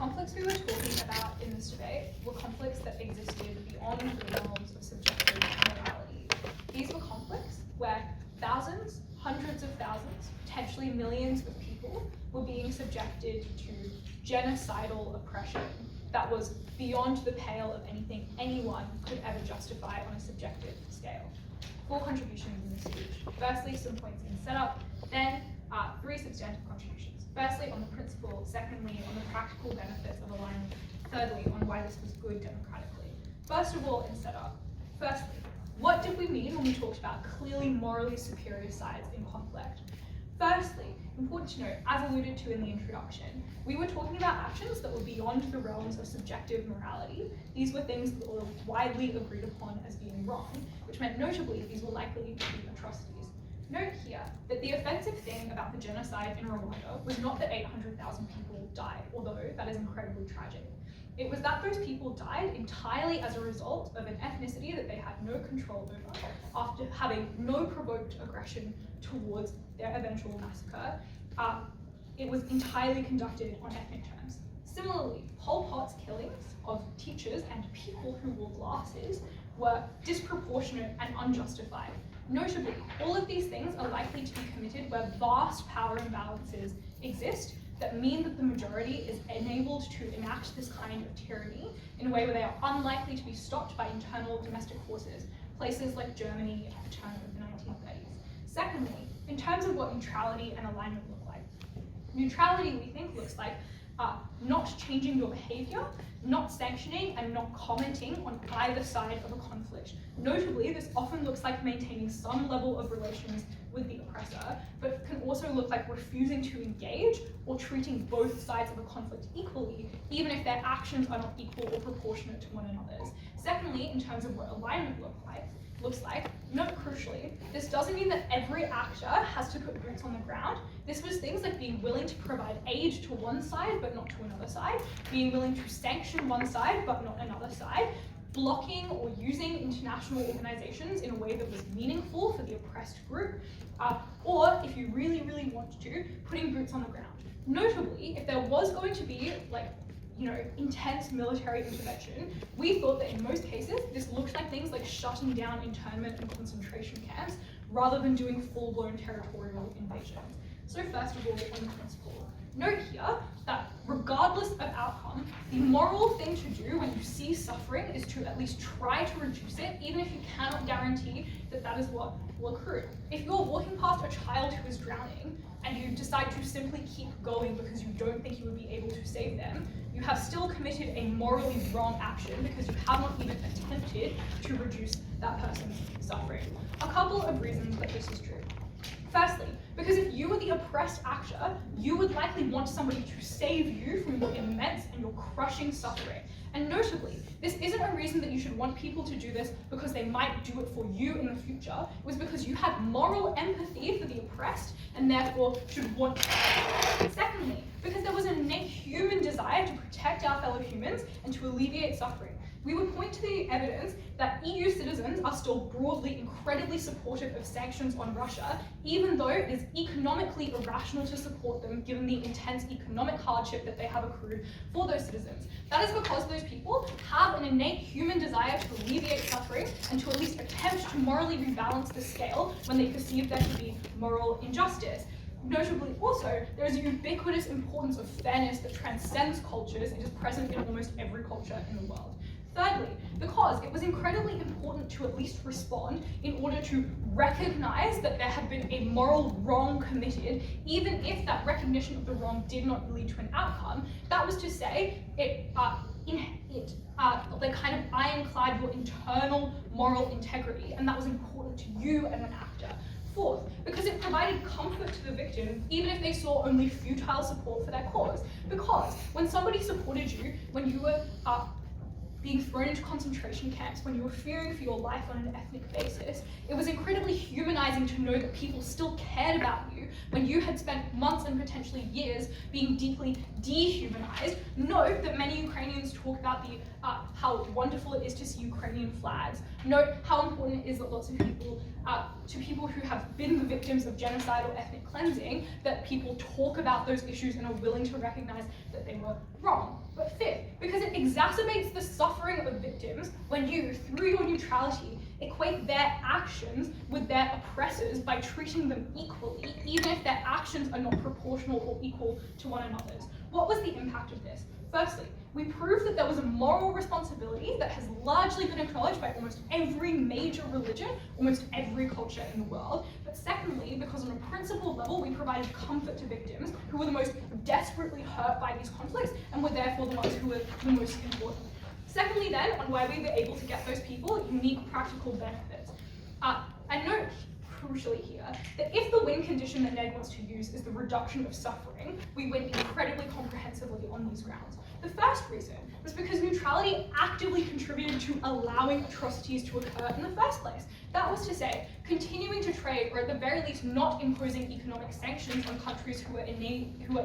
conflicts we were talking about in this debate were conflicts that existed beyond the realms of subjective morality. These were conflicts where thousands, hundreds of thousands, potentially millions of people were being subjected to genocidal oppression that was beyond the pale of anything anyone could ever justify on a subjective scale. 4 contributions in this speech. Firstly, some points in setup, then 3 substantive contributions. Firstly, on the principle, secondly, on the practical benefits of alignment, thirdly, on why this was good democratically. First of all, in setup. Firstly, what did we mean when we talked about clearly morally superior sides in conflict? Firstly, important to note, as alluded to in the introduction, we were talking about actions that were beyond the realms of subjective morality. These were things that were widely agreed upon as being wrong, which meant notably these were likely to be atrocities. Note here that the offensive thing about the genocide in Rwanda was not that 800,000 people died, although that is incredibly tragic. It was that those people died entirely as a result of an ethnicity that they had no control over after having no provoked aggression towards their eventual massacre. It was entirely conducted on ethnic terms. Similarly, Pol Pot's killings of teachers and people who wore glasses were disproportionate and unjustified. Notably, all of these things are likely to be committed where vast power imbalances exist that mean that the majority is enabled to enact this kind of tyranny in a way where they are unlikely to be stopped by internal domestic forces, places like Germany at the turn of the 1930s. Secondly, in terms of what neutrality and alignment look like. Neutrality, we think, looks like not changing your behavior, not sanctioning, and not commenting on either side of a conflict. Notably, this often looks like maintaining some level of relations with the oppressor, but can also look like refusing to engage or treating both sides of a conflict equally, even if their actions are not equal or proportionate to one another's. Secondly, in terms of what alignment looks like, note crucially, this doesn't mean that every actor has to put boots on the ground. This was things like being willing to provide aid to one side but not to another side, being willing to sanction one side but not another side, blocking or using international organizations in a way that was meaningful for the oppressed group, or if you really, really want to, putting boots on the ground. Notably, if there was going to be intense military intervention, we thought that in most cases this looked like things like shutting down internment and concentration camps rather than doing full-blown territorial invasions. So first of all, on the principle, note here that regardless of outcome, the moral thing to do when you see suffering is to at least try to reduce it, even if you cannot guarantee that that is what will accrue. If you're walking past a child who is drowning and you decide to simply keep going because you don't think you would be able to save them, you have still committed a morally wrong action because you have not even attempted to reduce that person's suffering. A couple of reasons that this is true. Firstly, because if you were the oppressed actor, you would likely want somebody to save you from your immense and your crushing suffering. And notably, this isn't a reason that you should want people to do this because they might do it for you in the future. It was because you had moral empathy for the oppressed and therefore should want to. Secondly, because there was an innate human desire to protect our fellow humans and to alleviate suffering. We would point to the evidence that EU citizens are still broadly incredibly supportive of sanctions on Russia, even though it is economically irrational to support them given the intense economic hardship that they have accrued for those citizens. That is because those people have an innate human desire to alleviate suffering and to at least attempt to morally rebalance the scale when they perceive there to be moral injustice. Notably also, there is a ubiquitous importance of fairness that transcends cultures and is present in almost every culture in the world. Thirdly, because it was incredibly important to at least respond in order to recognize that there had been a moral wrong committed, even if that recognition of the wrong did not lead to an outcome. That was to say, it kind of ironclad your internal moral integrity, and that was important to you as an actor. Fourth, because it provided comfort to the victim, even if they saw only futile support for their cause. Because when somebody supported you, when you were being thrown into concentration camps, when you were fearing for your life on an ethnic basis, it was incredibly humanizing to know that people still cared about you when you had spent months and potentially years being deeply dehumanized. Note that many Ukrainians talk about how wonderful it is to see Ukrainian flags. Note how important it is that lots of people, to people who have been the victims of genocide or ethnic cleansing, that people talk about those issues and are willing to recognize that they were wrong. But fifth, because it exacerbates the suffering of victims when you, through your neutrality, equate their actions with their oppressors by treating them equally, even if their actions are not proportional or equal to one another's. What was the impact of this? Firstly, we proved that there was a moral responsibility that has largely been acknowledged by almost every major religion, almost every culture in the world. But secondly, because on a principle level, we provided comfort to victims who were the most desperately hurt by these conflicts and were therefore the ones who were the most important. Secondly then, on why we were able to get those people unique practical benefits. And note, crucially here, that if the win condition that Ned wants to use is the reduction of suffering, we win incredibly comprehensively on these grounds. The first reason was because neutrality actively contributed to allowing atrocities to occur in the first place. That was to say, continuing to trade, or at the very least not imposing economic sanctions on countries who are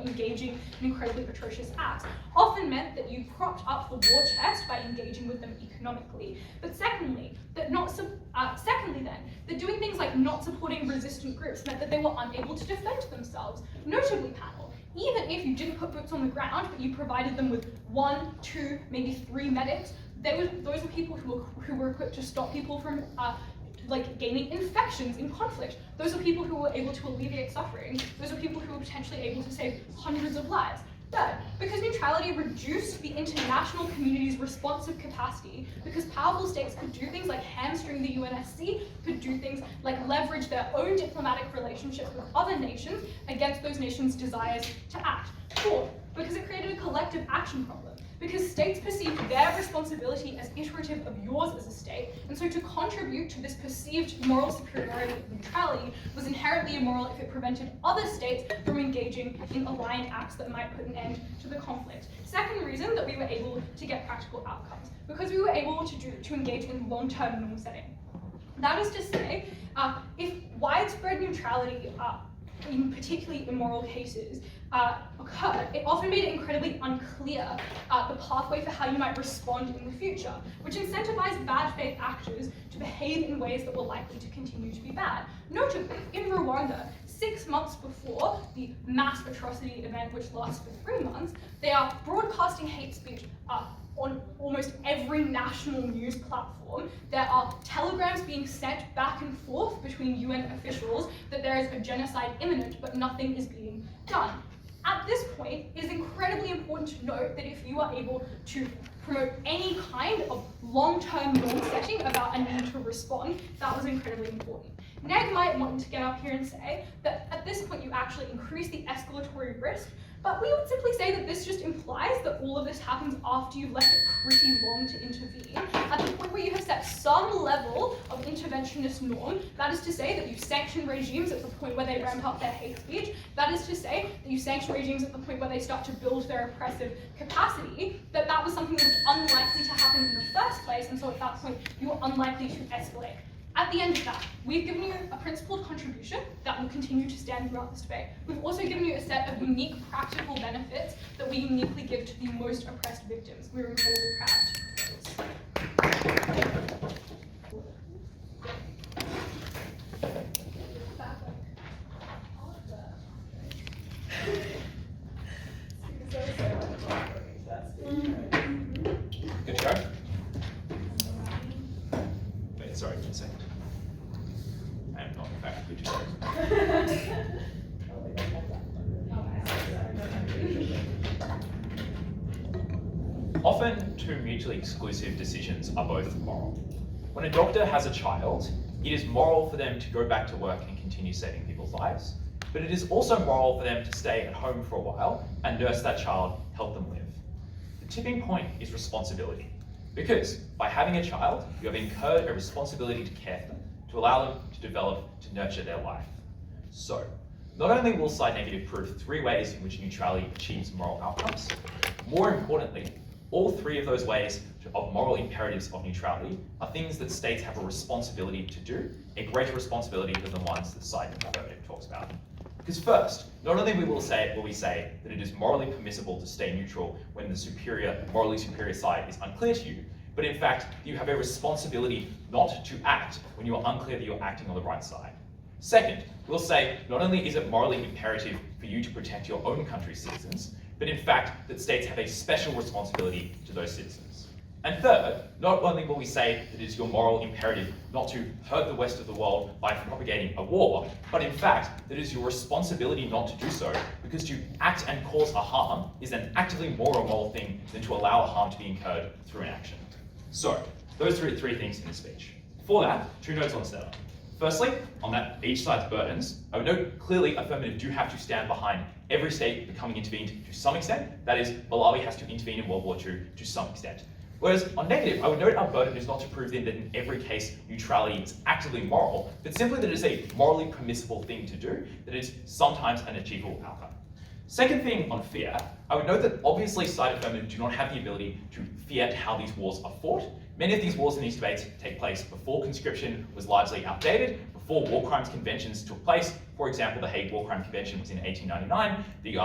engaging in incredibly atrocious acts, often meant that you propped up the war chest by engaging with them economically. But secondly, that doing things like not supporting resistant groups meant that they were unable to defend themselves. Notably, panel, even if you didn't put boots on the ground, but you provided them with 1, 2, maybe 3 medics, those were people who were equipped to stop people from gaining infections in conflict. Those are people who were able to alleviate suffering. Those are people who were potentially able to save hundreds of lives. Third, because neutrality reduced the international community's responsive capacity, because powerful states could do things like hamstring the UNSC, could do things like leverage their own diplomatic relationships with other nations against those nations' desires to act. Fourth, because it created a collective action problem, because states perceived their responsibility as iterative of yours as a state, and so to contribute to this perceived moral superiority of neutrality was inherently immoral if it prevented other states from engaging in aligned acts that might put an end to the conflict. Second reason that we were able to get practical outcomes, because we were able to engage in long-term norm setting. That is to say, if widespread neutrality in particularly immoral cases occurred, it often made it incredibly unclear the pathway for how you might respond in the future, which incentivized bad faith actors to behave in ways that were likely to continue to be bad. Notably, in Rwanda, 6 months before the mass atrocity event, which lasts for 3 months, they are broadcasting hate speech on almost every national news platform. There are telegrams being sent back and forth between UN officials that there is a genocide imminent, but nothing is being done. At this point, it is incredibly important to note that if you are able to promote any kind of long-term norm setting about a need to respond, that was incredibly important. Ned might want to get up here and say that at this point you actually increase the escalatory risk, but we would simply say that this just implies that all of this happens after you've left it pretty long to intervene. At the point where you have set some level of interventionist norm, that is to say that you sanction regimes at the point where they ramp up their hate speech, that is to say that you sanction regimes at the point where they start to build their oppressive capacity, that was something that was unlikely to happen in the first place, and so at that point you are unlikely to escalate. At the end of that, we've given you a principled contribution that will continue to stand throughout this debate. We've also given you a set of unique practical benefits that we uniquely give to the most oppressed victims. We're incredibly proud to propose. Good to go? Wait, sorry, 1 second. I am not in fact good to go. Often, two mutually exclusive decisions are both moral. When a doctor has a child, it is moral for them to go back to work and continue saving people's lives, but it is also moral for them to stay at home for a while and nurse that child, help them live. The tipping point is responsibility, because by having a child, you have incurred a responsibility to care for them, to allow them to develop, to nurture their life. So, not only will side negative prove 3 ways in which neutrality achieves moral outcomes, more importantly, All three of those ways of moral imperatives of neutrality are things that states have a responsibility to do, a greater responsibility than the ones that side affirmative talks about. Because first, not only will we say that it is morally permissible to stay neutral when the morally superior side is unclear to you, but in fact, you have a responsibility not to act when you are unclear that you're acting on the right side. Second, we'll say not only is it morally imperative for you to protect your own country's citizens, but in fact that states have a special responsibility to those citizens. And third, not only will we say that it is your moral imperative not to hurt the rest of the world by propagating a war, but in fact that it is your responsibility not to do so, because to act and cause a harm is an actively more immoral thing than to allow a harm to be incurred through an action. So, those are three things in the speech. For that, 2 notes on setup. Firstly, on that each side's burdens, I would note clearly affirmative do have to stand behind every state becoming intervened to some extent. That is, Malawi has to intervene in World War II to some extent. Whereas on negative, I would note our burden is not to prove then that in every case neutrality is actively moral, but simply that it is a morally permissible thing to do, that it is sometimes an achievable outcome. Second thing on fear, I would note that obviously side affirmative do not have the ability to fiat how these wars are fought. Many of these wars and these debates take place before conscription was largely outdated, before war crimes conventions took place. For example, the Hague War Crime Convention was in 1899. The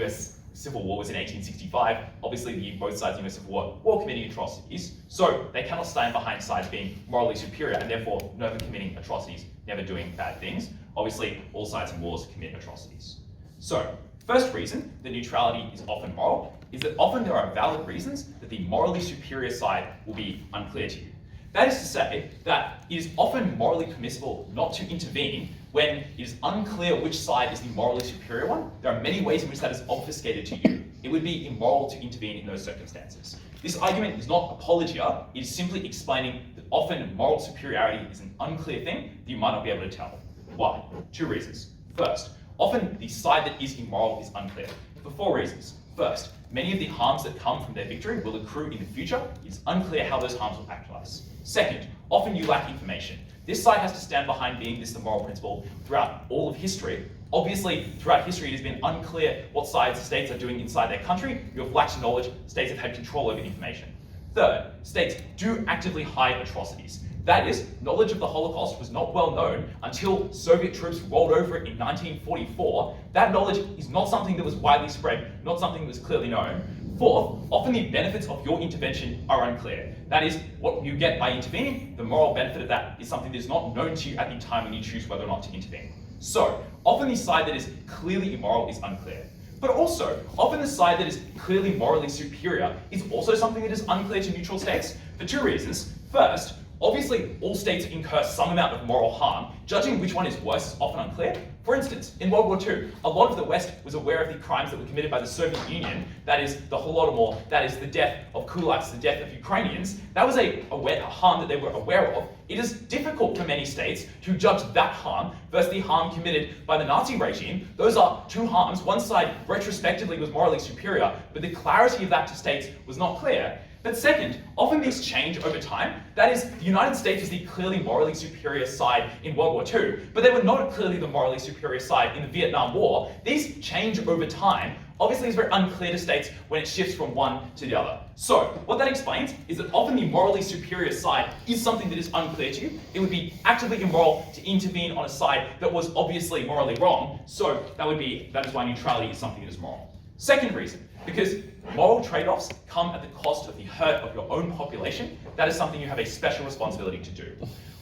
US Civil War was in 1865. Obviously, both sides in the US Civil War were committing atrocities, so they cannot stand behind sides being morally superior and therefore never committing atrocities, never doing bad things. Obviously, all sides in wars commit atrocities. So, first reason that neutrality is often moral is that often there are valid reasons that the morally superior side will be unclear to you. That is to say that it is often morally permissible not to intervene when it is unclear which side is the morally superior one. There are many ways in which that is obfuscated to you. It would be immoral to intervene in those circumstances. This argument is not apologia, it is simply explaining that often moral superiority is an unclear thing that you might not be able to tell. Why? 2 reasons. First, often the side that is immoral is unclear, for 4 reasons. First, many of the harms that come from their victory will accrue in the future. It's unclear how those harms will actualize. Second, often you lack information. This side has to stand behind being this the moral principle throughout all of history. Obviously, throughout history, it has been unclear what sides states are doing inside their country. You have lacked knowledge. States have had control over information. Third, states do actively hide atrocities. That is, knowledge of the Holocaust was not well known until Soviet troops rolled over it in 1944. That knowledge is not something that was widely spread, not something that was clearly known. Fourth, often the benefits of your intervention are unclear. That is, what you get by intervening, the moral benefit of that is something that is not known to you at the time when you choose whether or not to intervene. So, often the side that is clearly immoral is unclear. But also, often the side that is clearly morally superior is also something that is unclear to neutral states for 2 reasons. First, obviously, all states incur some amount of moral harm. Judging which one is worse is often unclear. For instance, in World War II, a lot of the West was aware of the crimes that were committed by the Soviet Union. That is the Holodomor, that is the death of kulaks, the death of Ukrainians. That was a harm that they were aware of. It is difficult for many states to judge that harm versus the harm committed by the Nazi regime. Those are 2 harms. One side retrospectively was morally superior, but the clarity of that to states was not clear. But second, often these change over time. That is, the United States was the clearly morally superior side in World War II, but they were not clearly the morally superior side in the Vietnam War. These change over time. Obviously, it's very unclear to states when it shifts from one to the other. So, what that explains is that often the morally superior side is something that is unclear to you. It would be actively immoral to intervene on a side that was obviously morally wrong. So, that is why neutrality is something that is moral. Second reason, because moral trade-offs come at the cost of the hurt of your own population. That is something you have a special responsibility to do.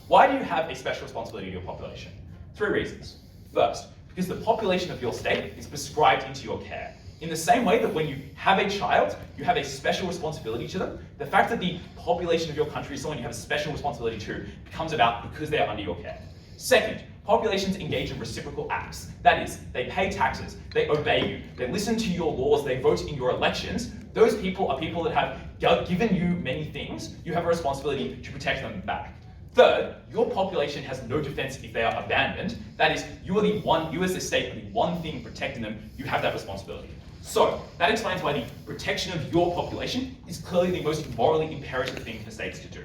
Why do you have a special responsibility to your population? 3 reasons. First, because the population of your state is prescribed into your care. In the same way that when you have a child, you have a special responsibility to them, the fact that the population of your country is someone you have a special responsibility to comes about because they are under your care. Second, populations engage in reciprocal acts. That is, they pay taxes, they obey you, they listen to your laws, they vote in your elections. Those people are people that have given you many things. You have a responsibility to protect them back. Third, your population has no defense if they are abandoned. That is, you as a state are the one thing protecting them. You have that responsibility. So, that explains why the protection of your population is clearly the most morally imperative thing for states to do.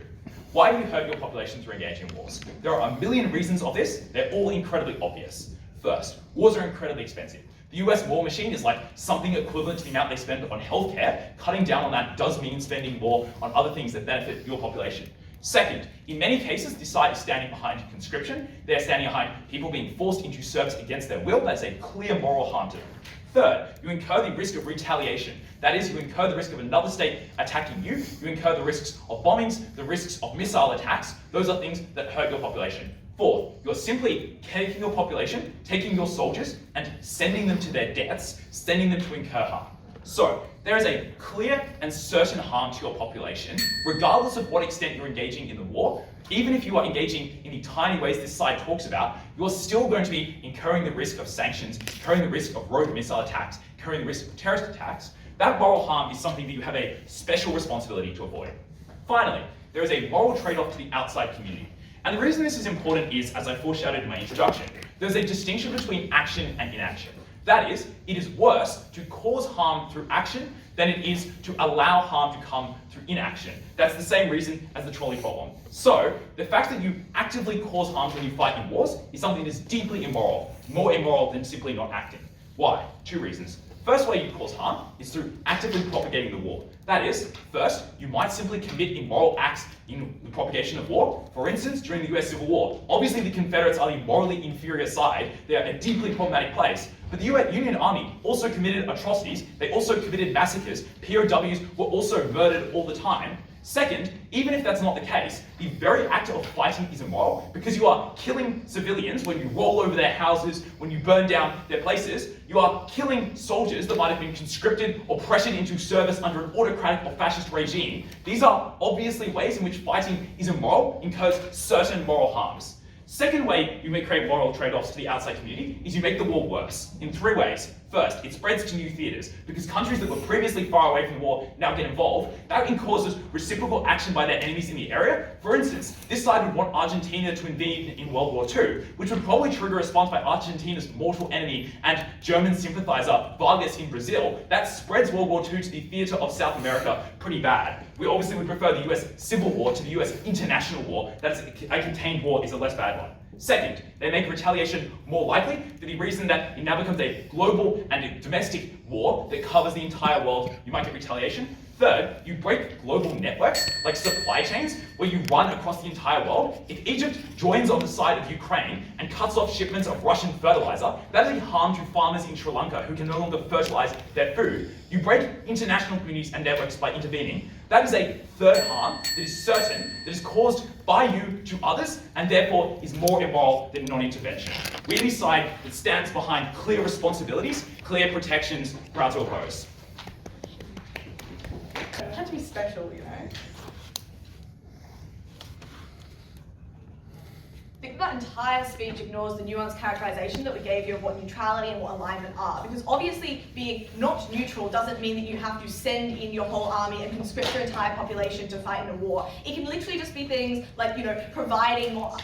Why do you hurt your population through engaging in wars? There are a million reasons of this. They're all incredibly obvious. First, wars are incredibly expensive. The The US war machine is like something equivalent to the amount they spend on healthcare. Cutting down on that does mean spending more on other things that benefit your population. Second, in many cases, this side is standing behind conscription. They're standing behind people being forced into service against their will. That's a clear moral harm to them. Third, you incur the risk of retaliation. That is, you incur the risk of another state attacking you. You incur the risks of bombings, the risks of missile attacks. Those are things that hurt your population. Fourth, you're simply taking your population, taking your soldiers, and sending them to their deaths, sending them to incur harm. So, there is a clear and certain harm to your population, regardless of what extent you're engaging in the war. Even if you are engaging in the tiny ways this side talks about, you're still going to be incurring the risk of sanctions, incurring the risk of rogue missile attacks, incurring the risk of terrorist attacks. That moral harm is something that you have a special responsibility to avoid. Finally, there is a moral trade-off to the outside community. And the reason this is important is, as I foreshadowed in my introduction, there's a distinction between action and inaction. That is, it is worse to cause harm through action than it is to allow harm to come through inaction. That's the same reason as the trolley problem. So, the fact that you actively cause harm when you fight in wars is something that is deeply immoral, more immoral than simply not acting. Why? Two reasons. First way you cause harm is through actively propagating the war. That is, first, you might simply commit immoral acts in the propagation of war. For instance, during the US Civil War. Obviously, the Confederates are the morally inferior side. They are a deeply problematic place. But the US Union Army also committed atrocities. They also committed massacres. POWs were also murdered all the time. Second, even if that's not the case, the very act of fighting is immoral because you are killing civilians when you roll over their houses, when you burn down their places. You are killing soldiers that might have been conscripted or pressured into service under an autocratic or fascist regime. These are obviously ways in which fighting is immoral, incurs certain moral harms. Second way you may create moral trade-offs to the outside community is you make the war worse in three ways. First, it spreads to new theatres, because countries that were previously far away from the war now get involved. That causes reciprocal action by their enemies in the area. For instance, this side would want Argentina to invade in World War II, which would probably trigger a response by Argentina's mortal enemy and German sympathiser Vargas in Brazil. That spreads World War II to the theatre of South America pretty bad. We obviously would prefer the US Civil War to the US international war. That's a contained war is a less bad one. Second, they make retaliation more likely for the reason that it now becomes a global and a domestic war that covers the entire world. You might get retaliation. Third, you break global networks, like supply chains, where you run across the entire world. If Egypt joins on the side of Ukraine and cuts off shipments of Russian fertilizer, that is a harm to farmers in Sri Lanka who can no longer fertilize their food. You break international communities and networks by intervening. That is a third harm that is certain, that is caused by you to others, and therefore is more immoral than non-intervention. We're the side that stands behind clear responsibilities, clear protections, proud to oppose. It had to be special, you know. I think that entire speech ignores the nuanced characterization that we gave you of what neutrality and what alignment are. Because obviously being not neutral doesn't mean that you have to send in your whole army and conscript your entire population to fight in a war. It can literally just be things like, providing more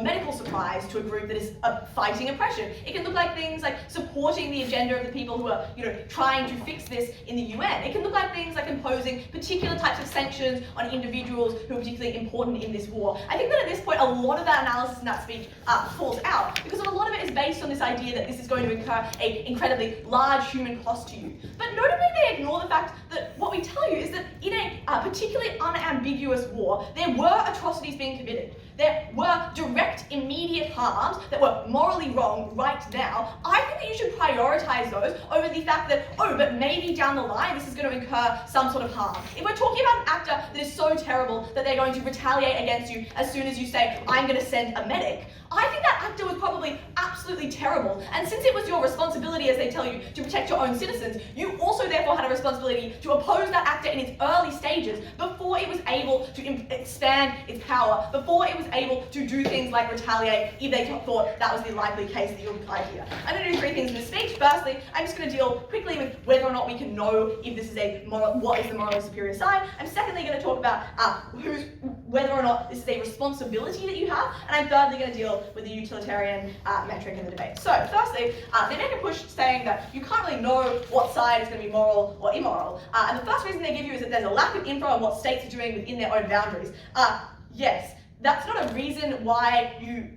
medical supplies to a group that is fighting oppression. It can look like things like supporting the agenda of the people who are, trying to fix this in the UN. It can look like things like imposing particular types of sanctions on individuals who are particularly important in this war. I think that at this point, a lot of that analysis in that speech falls out, because a lot of it is based on this idea that this is going to incur an incredibly large human cost to you. But notably, they ignore the fact that what we tell you is that in a particularly unambiguous war, there were atrocities being committed. There were direct, immediate harms that were morally wrong right now. I think that you should prioritize those over the fact that, but maybe down the line this is going to incur some sort of harm. If we're talking about an actor that is so terrible that they're going to retaliate against you as soon as you say, I'm going to send a medic, I think that actor was probably absolutely terrible. And since it was your responsibility, as they tell you, to protect your own citizens, you also therefore had a responsibility to oppose that actor in its early stages before it was able to expand its power, before it was able to do things like retaliate if they thought that was the likely case that you would apply here. I'm going to do three things in this speech. Firstly, I'm just going to deal quickly with whether or not we can know if this is what is the morally superior side. I'm secondly going to talk about whether or not this is a responsibility that you have. And I'm thirdly going to deal with the utilitarian metric in the debate. So firstly, they make a push saying that you can't really know what side is going to be moral or immoral. And the first reason they give you is that there's a lack of info on what states are doing within their own boundaries. Yes, that's not a reason why you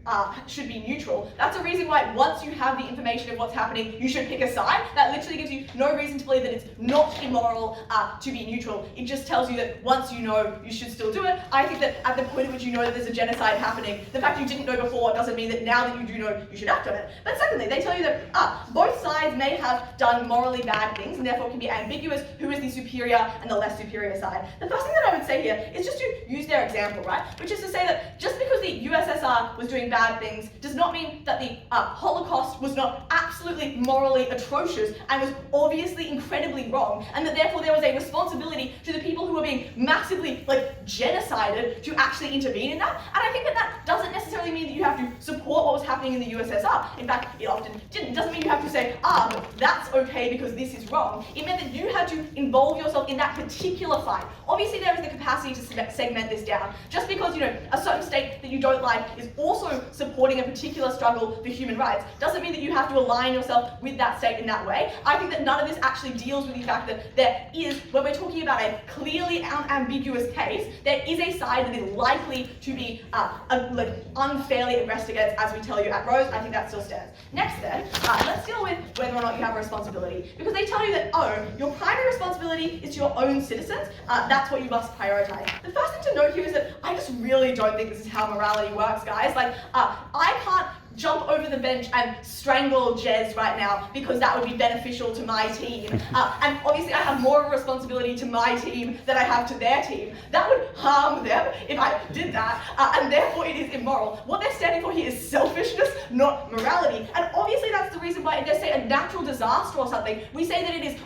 should be neutral. That's a reason why once you have the information of what's happening, you should pick a side. That literally gives you no reason to believe that it's not immoral to be neutral. It just tells you that once you know, you should still do it. I think that at the point at which you know that there's a genocide happening, the fact you didn't know before doesn't mean that now that you do know, you should act on it. But secondly, they tell you that both sides may have done morally bad things and therefore can be ambiguous who is the superior and the less superior side. The first thing that I would say here is just to use their example, right? Which is to say that just because the USSR was doing bad things does not mean that the Holocaust was not absolutely morally atrocious and was obviously incredibly wrong, and that therefore there was a responsibility to the people who were being massively genocided to actually intervene in that. And I think that that doesn't necessarily mean that you have to support what was happening in the USSR. In fact, it often didn't. It doesn't mean you have to say, but that's okay because this is wrong. It meant that you had to involve yourself in that particular fight. Obviously there is the capacity to segment this down. Just because, a certain state that you don't like is also supporting a particular struggle for human rights doesn't mean that you have to align yourself with that state in that way. I think that none of this actually deals with the fact that there is, when we're talking about a clearly unambiguous case, there is a side that is likely to be unfairly aggressed against, as we tell you at Rose. I think that still stands. Next then, let's deal with whether or not you have a responsibility. Because they tell you that, your primary responsibility is to your own citizens. That's what you must prioritize. The first thing to note here is that I just really don't think this is how morality works, guys. I can't jump over the bench and strangle Jez right now because that would be beneficial to my team. And obviously I have more of a responsibility to my team than I have to their team. That would harm them if I did that, and therefore it is immoral. What they're standing for here is selfishness, not morality. And obviously that's the reason why if they say a natural disaster or something, we say that it is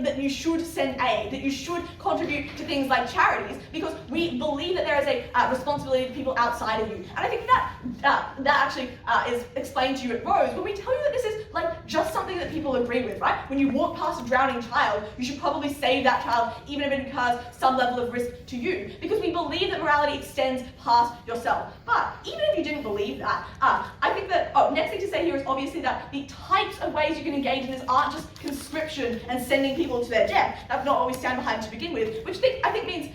that you should send aid, that you should contribute to things like charities, because we believe that there is a responsibility to people outside of you. And I think that actually is explained to you at Rose, when we tell you that this is just something that people agree with, right? When you walk past a drowning child, you should probably save that child, even if it incurs some level of risk to you, because we believe that morality extends past yourself. But even if you didn't believe that, I think that, next thing to say here is obviously that the types of ways you can engage in this aren't just conscription and sending people to their death. That's not what we stand behind to begin with, which I think means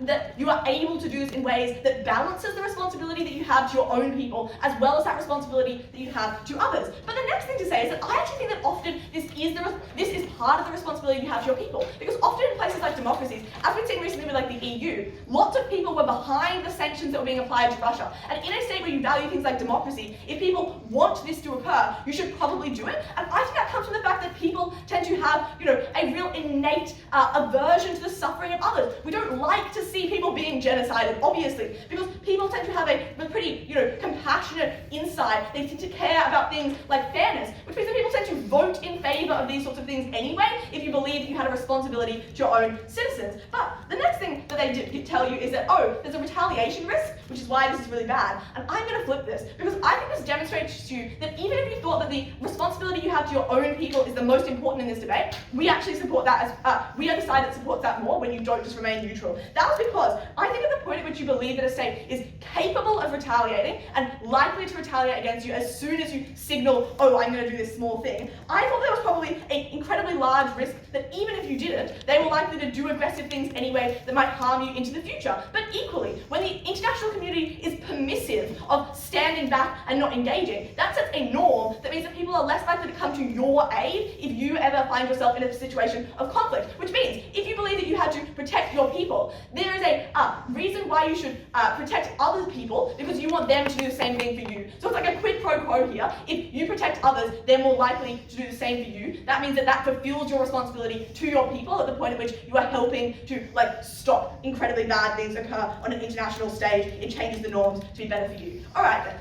that you are able to do this in ways that balances the responsibility that you have to your own people, as well as that responsibility that you have to others. But the next thing to say is that I actually think that often this is part of the responsibility you have to your people, because often in places like democracies, as we've seen recently with the EU, lots of people were behind the sanctions that were being applied to Russia. And in a state where you value things like democracy, if people want this to occur, you should probably do it. And I think that comes from the fact that people tend to have, a real innate aversion to the suffering of others. We don't like to see people being genocided, obviously, because people tend to have a pretty, compassionate insight. They tend to care about things like fairness, which means that people tend to vote in favor of these sorts of things anyway, if you believe that you had a responsibility to your own citizens. But the next thing that they tell you is that, there's a retaliation risk, which is why this is really bad. And I'm going to flip this, because I think this demonstrates to you that even if you thought that the responsibility you have to your own people is the most important in this debate, we actually support that as, we are the side that supports that more when you don't just remain neutral. That was because I think at the point at which you believe that a state is capable of retaliating and likely to retaliate against you as soon as you signal, I'm going to do this small thing, I thought there was probably an incredibly large risk that even if you didn't, they were likely to do aggressive things anyway that might harm you into the future. But equally, when the international community is permissive of standing back and not engaging, that sets a norm that means that people are less likely to come to your aid if you ever find yourself in a situation of conflict. Which means, if you believe that you had to protect your people, there is a reason why you should protect other people, because you want them to do the same thing for you. So it's like a quid pro quo here. If you protect others, they're more likely to do the same for you. That means that fulfills your responsibility to your people at the point at which you are helping to stop incredibly bad things occur on an international stage. It changes the norms to be better for you. Alright then.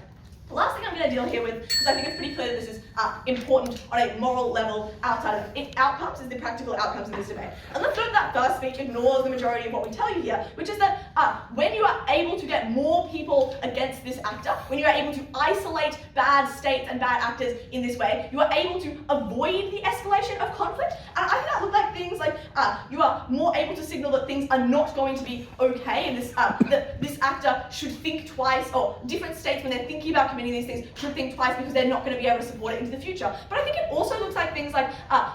The last thing I'm going to deal here with, because I think it's pretty clear that this is important on a moral level outside of outcomes, is the practical outcomes in this debate. And let's note that first speech ignores the majority of what we tell you here, which is that when you are able to get more people against this actor, when you are able to isolate bad states and bad actors in this way, you are able to avoid the escalation of conflict. And I think that look like things like you are more able to signal that things are not going to be okay, and that this actor should think twice, or different states, when they're thinking about committing these things, should think twice because they're not going to be able to support it into the future. But I think it also looks like things like,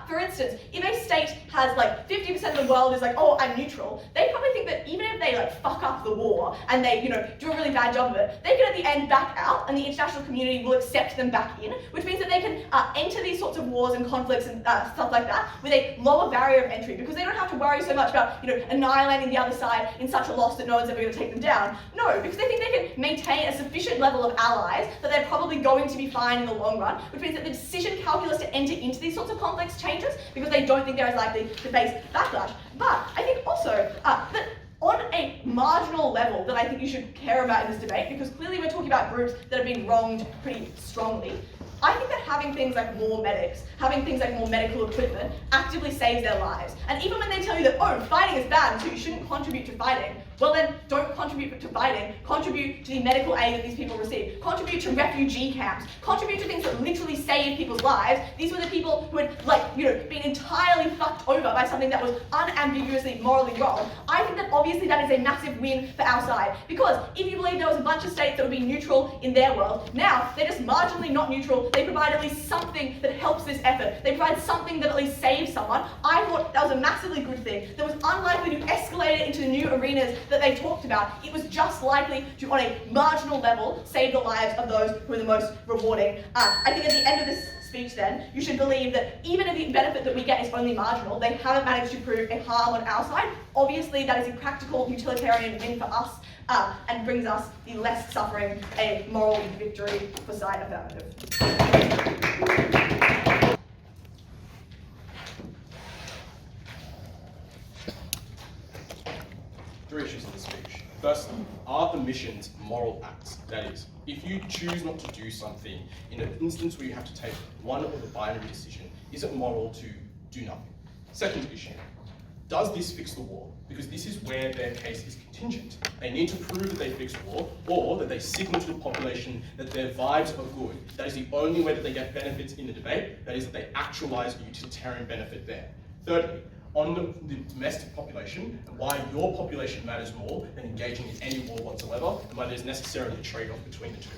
for instance, if a state has 50% 70% of the world is like, oh, I'm neutral, they probably think that even if they like fuck up the war and they, do a really bad job of it, they can at the end back out and the international community will accept them back in, which means that they can enter these sorts of wars and conflicts and stuff like that with a lower barrier of entry, because they don't have to worry so much about, annihilating the other side in such a loss that no one's ever going to take them down. No, because they think they can maintain a sufficient level of allies that they're probably going to be fine in the long run, which means that the decision calculus to enter into these sorts of conflicts changes because they don't think they're as likely to face backlash. But I think also that on a marginal level that I think you should care about in this debate, because clearly we're talking about groups that are being wronged pretty strongly, I think that having things like more medics, having things like more medical equipment actively saves their lives. And even when they tell you that, oh, fighting is bad, so you shouldn't contribute to fighting, well then, don't contribute to fighting, contribute to the medical aid that these people receive, contribute to refugee camps, contribute to things that literally save people's lives. These were the people who had, been entirely fucked over by something that was unambiguously morally wrong. I think that obviously that is a massive win for our side, because if you believe there was a bunch of states that would be neutral in their world, now they're just marginally not neutral. They provide at least something that helps this effort. They provide something that at least saves someone. I thought that was a massively good thing that was unlikely to escalate it into the new arenas that they talked about. It was just likely to, on a marginal level, save the lives of those who are the most rewarding. I think at the end of this speech then, you should believe that even if the benefit that we get is only marginal, they haven't managed to prove a harm on our side. Obviously, that is a practical utilitarian win for us and brings us the less suffering, a moral victory for side affirmative. Three issues of the speech. Firstly, are omissions moral acts? That is, if you choose not to do something in an instance where you have to take one or the binary decision, is it moral to do nothing? Second issue, does this fix the war? Because this is where their case is contingent. They need to prove that they fixed war, or that they signal to the population that their vibes are good. That is the only way that they get benefits in the debate. That is that they actualize a utilitarian benefit there. Thirdly, on the domestic population, and why your population matters more than engaging in any war whatsoever, and why there's necessarily a trade-off between the two.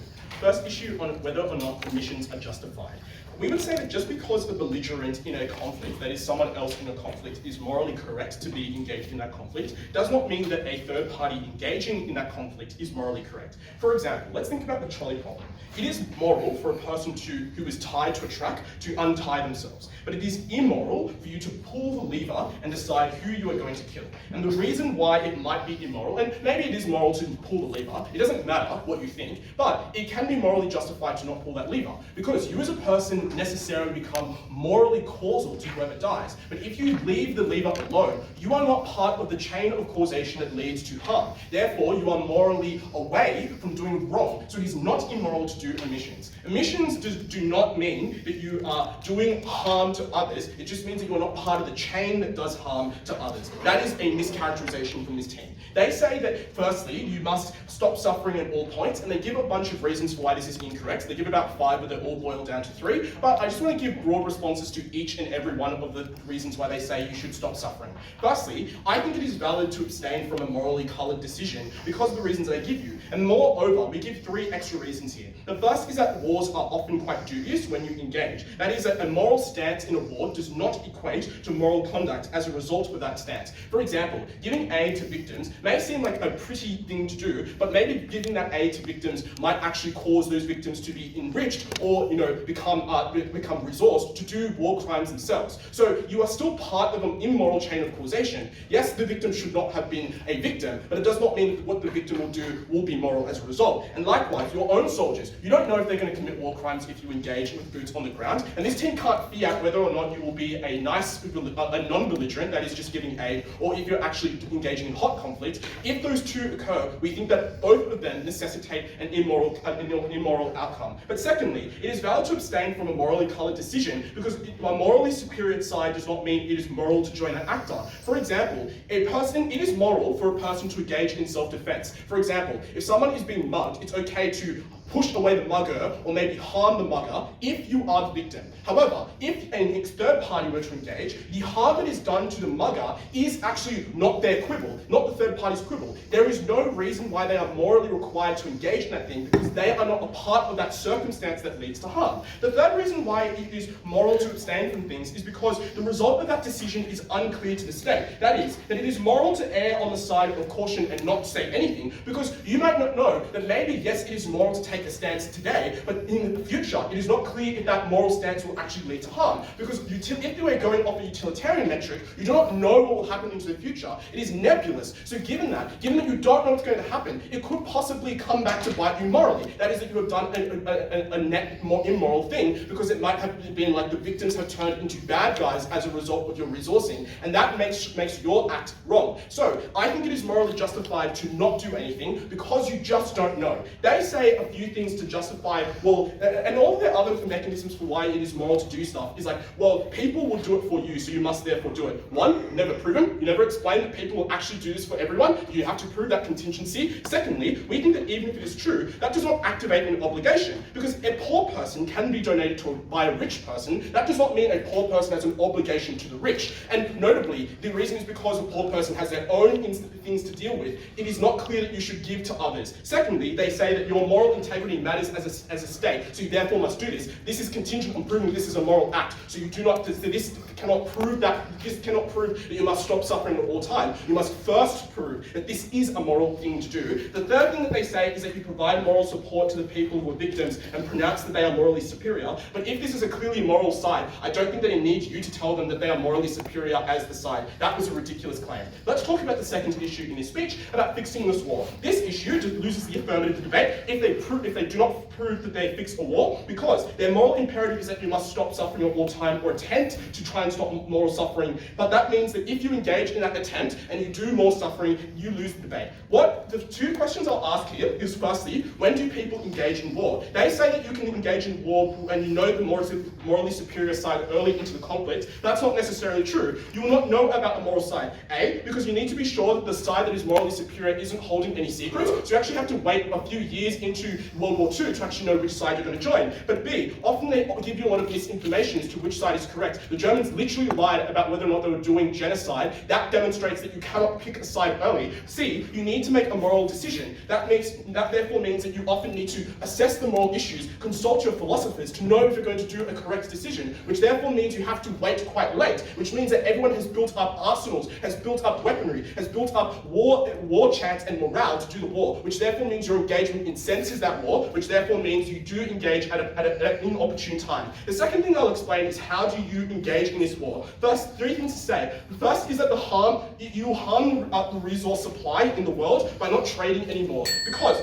First issue on whether or not omissions are justified. We would say that just because a belligerent in a conflict, that is someone else in a conflict, is morally correct to be engaged in that conflict, does not mean that a third party engaging in that conflict is morally correct. For example, let's think about the trolley problem. It is moral for a person who is tied to a track to untie themselves, but it is immoral for you to pull the lever and decide who you are going to kill. And the reason why it might be immoral, and maybe it is moral to pull the lever, it doesn't matter what you think, but it can be morally justified to not pull that lever, because you as a person necessarily become morally causal to whoever dies. But if you leave the lever alone, you are not part of the chain of causation that leads to harm. Therefore, you are morally away from doing wrong. So it is not immoral to do omissions. Omissions do not mean that you are doing harm to others. It just means that you are not part of the chain that does harm to others. That is a mischaracterization from this team. They say that, firstly, you must stop suffering at all points, and they give a bunch of reasons for why this is incorrect. They give about 5, but they all boil down to 3. But I just want to give broad responses to each and every one of the reasons why they say you should stop suffering. Firstly, I think it is valid to abstain from a morally coloured decision because of the reasons they give you. And moreover, we give 3 extra reasons here. The first is that wars are often quite dubious when you engage. That is that a moral stance in a war does not equate to moral conduct as a result of that stance. For example, giving aid to victims may seem like a pretty thing to do, but maybe giving that aid to victims might actually cause those victims to be enriched or, become resourced to do war crimes themselves. So you are still part of an immoral chain of causation. Yes, the victim should not have been a victim, but it does not mean that what the victim will do will be moral as a result. And likewise, your own soldiers, you don't know if they're going to commit war crimes if you engage with boots on the ground, and this team can't figure out whether or not you will be a non-belligerent, that is just giving aid, or if you're actually engaging in hot conflict. If those two occur, we think that both of them necessitate an immoral outcome. But secondly, it is valid to abstain from a morally coloured decision because a morally superior side does not mean it is moral to join an actor. For example, it is moral for a person to engage in self-defense. For example, if someone is being mugged, it's okay to push away the mugger or maybe harm the mugger if you are the victim. However, if a third party were to engage, the harm that is done to the mugger is actually not their quibble, not the third party's quibble. There is no reason why they are morally required to engage in that thing because they are not a part of that circumstance that leads to harm. The third reason why it is moral to abstain from things is because the result of that decision is unclear to the state. That is, that it is moral to err on the side of caution and not say anything because you might not know that maybe, yes, it is moral to take a stance today, but in the future, it is not clear if that moral stance will actually lead to harm. Because if you are going off a utilitarian metric, you do not know what will happen into the future. It is nebulous. So given that you don't know what's going to happen, it could possibly come back to bite you morally. That is that you have done a net more immoral thing because it might have been like the victims have turned into bad guys as a result of your resourcing, and that makes your act wrong. So I think it is morally justified to not do anything because you just don't know. They say a few things to justify, well, and all of their other mechanisms for why it is moral to do stuff is like, well, people will do it for you, so you must therefore do it. One, never proven. You never explain that people will actually do this for everyone. You have to prove that contingency. Secondly, we think that even if it is true, that does not activate an obligation because a poor person can be donated to by a rich person. That does not mean a poor person has an obligation to the rich. And notably, the reason is because a poor person has their own things to deal with. It is not clear that you should give to others. Secondly, they say that your moral integrity matters as a state, so you therefore must do this. This is contingent on proving this is a moral act. So you do not, this cannot prove that you must stop suffering at all time. You must first prove that this is a moral thing to do. The third thing that they say is that you provide moral support to the people who are victims and pronounce that they are morally superior. But if this is a clearly moral side, I don't think that it needs you to tell them that they are morally superior as the side. That was a ridiculous claim. Let's talk about the second issue in this speech about fixing this wall. This issue just loses the affirmative debate if they do not prove that they fix a wall, because their moral imperative is that you must stop suffering at all time or attempt to try and stop moral suffering. But that means that if you engage in that attempt and you do more suffering, you lose the debate. The two questions I'll ask here is firstly, when do people engage in war? They say that you can engage in war and you know the morally superior side early into the conflict. That's not necessarily true. You will not know about the moral side. A, because you need to be sure that the side that is morally superior isn't holding any secrets, so you actually have to wait a few years into World War II to actually know which side you're going to join. But B, often they give you a lot of misinformation as to which side is correct. The Germans literally lied about whether or not they were doing genocide. That demonstrates that you cannot pick a side early. C, you need to make a moral decision. That therefore means that you often need to assess the moral issues, consult your philosophers to know if you're going to do a correct decision, which therefore means you have to wait quite late, which means that everyone has built up arsenals, has built up weaponry, has built up war chants and morale to do the war, which therefore means your engagement incenses that war, which therefore means you do engage at an inopportune time. The second thing I'll explain is how do you engage in this war. First, three things to say. The first is that you harm the resource supply in the world by not trading anymore, because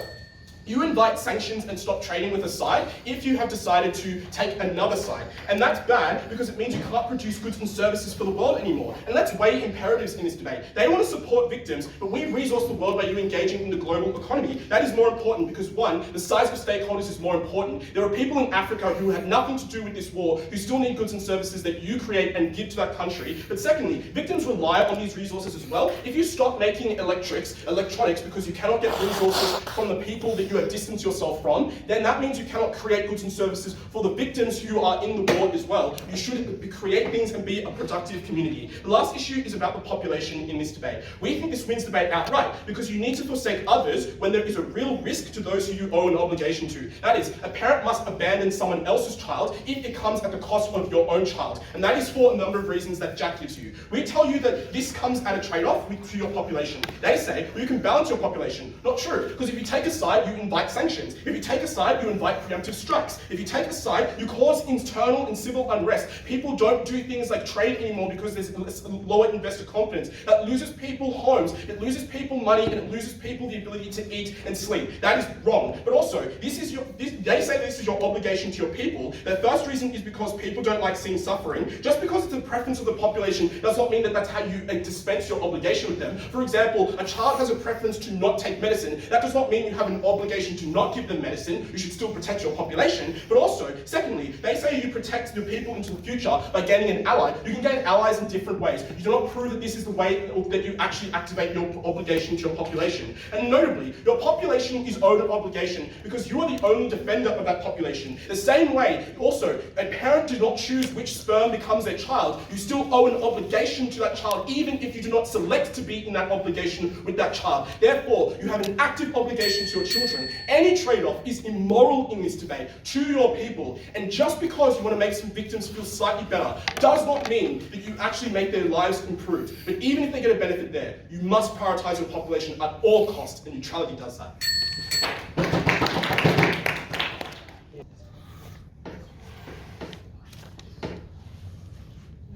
you invite sanctions and stop trading with a side if you have decided to take another side. And that's bad because it means you can't produce goods and services for the world anymore. And let's weigh imperatives in this debate. They want to support victims, but we resource the world by you engaging in the global economy. That is more important because one, the size of stakeholders is more important. There are people in Africa who have nothing to do with this war, who still need goods and services that you create and give to that country. But secondly, victims rely on these resources as well. If you stop making electronics because you cannot get resources from the people that you have distanced yourself from, then that means you cannot create goods and services for the victims who are in the war as well. You should create things and be a productive community. The last issue is about the population in this debate. We think this wins the debate outright because you need to forsake others when there is a real risk to those who you owe an obligation to. That is, a parent must abandon someone else's child if it comes at the cost of your own child. And that is for a number of reasons that Jack gives you. We tell you that this comes at a trade-off to your population. They say, well, you can balance your population. Not true, because if you take a side, you invite sanctions. If you take a side, you invite preemptive strikes. If you take a side, you cause internal and civil unrest. People don't do things like trade anymore because there's lower investor confidence. That loses people homes, it loses people money, and it loses people the ability to eat and sleep. That is wrong. But also, they say this is your obligation to your people. Their first reason is because people don't like seeing suffering. Just because it's a preference of the population does not mean that that's how you dispense your obligation with them. For example, a child has a preference to not take medicine. That does not mean you have an obligation obligation to not give them medicine, you should still protect your population, but also, secondly, they say you protect your people into the future by gaining an ally. You can gain allies in different ways. You do not prove that this is the way that you actually activate your obligation to your population. And notably, your population is owed an obligation because you are the only defender of that population. The same way, also, a parent does not choose which sperm becomes their child. You still owe an obligation to that child, even if you do not select to be in that obligation with that child. Therefore, you have an active obligation to your children. Any trade-off is immoral in this debate to your people. And just because you want to make some victims feel slightly better does not mean that you actually make their lives improved. But even if they get a benefit there, you must prioritize your population at all costs, and neutrality does that.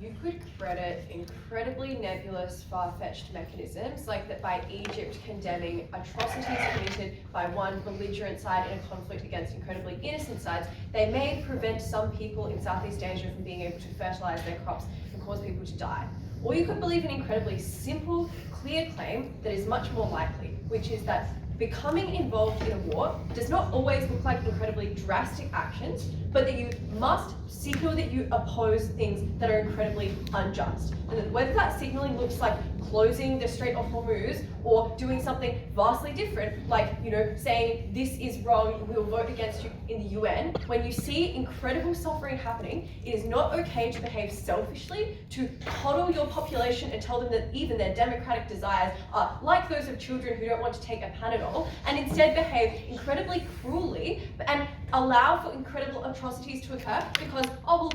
You could credit incredibly nebulous, far-fetched mechanisms, like that by Egypt condemning atrocities committed by one belligerent side in a conflict against incredibly innocent sides, they may prevent some people in Southeast Asia from being able to fertilize their crops and cause people to die. Or you could believe an incredibly simple, clear claim that is much more likely, which is that becoming involved in a war does not always look like incredibly drastic actions, but that you must signal that you oppose things that are incredibly unjust. And that whether that signaling looks like closing the Strait of Hormuz or doing something vastly different, like, saying this is wrong, we will vote against you in the UN, when you see incredible suffering happening, it is not okay to behave selfishly, to coddle your population and tell them that even their democratic desires are like those of children who don't want to take a Panadol, and instead behave incredibly cruelly and allow for incredible atrocities to occur because,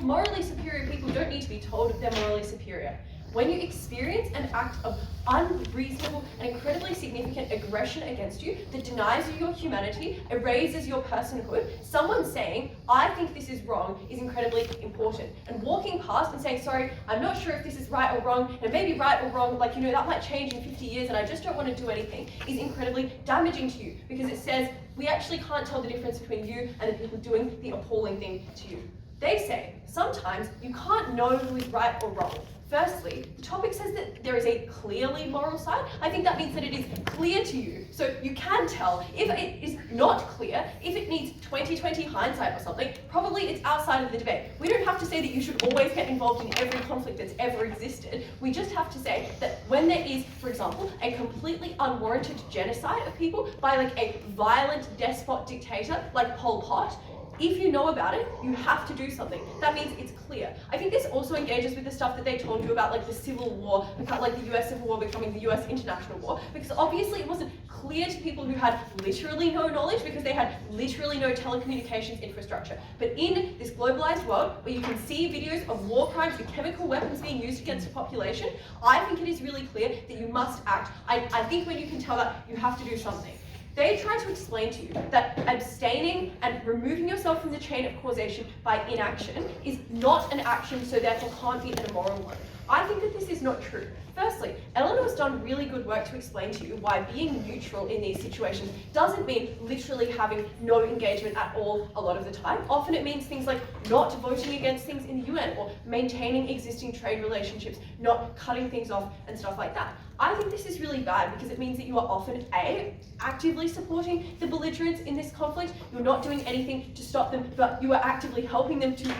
morally superior people don't need to be told that they're morally superior. When you experience an act of unreasonable and incredibly significant aggression against you that denies you your humanity, erases your personhood, someone saying, I think this is wrong, is incredibly important. And walking past and saying, sorry, I'm not sure if this is right or wrong, and it may be right or wrong, that might change in 50 years and I just don't want to do anything, is incredibly damaging to you because it says, we actually can't tell the difference between you and the people doing the appalling thing to you. They say, sometimes you can't know who is right or wrong. Firstly, the topic says that there is a clearly moral side. I think that means that it is clear to you. So you can tell. If it is not clear, if it needs 20/20 hindsight or something, probably it's outside of the debate. We don't have to say that you should always get involved in every conflict that's ever existed. We just have to say that when there is, for example, a completely unwarranted genocide of people by a violent despot dictator like Pol Pot, if you know about it, you have to do something. That means it's clear. I think this also engages with the stuff that they told you about the Civil War, the US Civil War becoming the US international war, because obviously it wasn't clear to people who had literally no knowledge because they had literally no telecommunications infrastructure. But in this globalized world where you can see videos of war crimes and chemical weapons being used against a population, I think it is really clear that you must act. I think when you can tell that, you have to do something. They try to explain to you that abstaining and removing yourself from the chain of causation by inaction is not an action, so therefore can't be an immoral one. I think that this is not true. Firstly, Elanor has done really good work to explain to you why being neutral in these situations doesn't mean literally having no engagement at all a lot of the time. Often it means things like not voting against things in the UN or maintaining existing trade relationships, not cutting things off and stuff like that. I think this is really bad because it means that you are often A, actively supporting the belligerents in this conflict. You're not doing anything to stop them, but you are actively helping them to,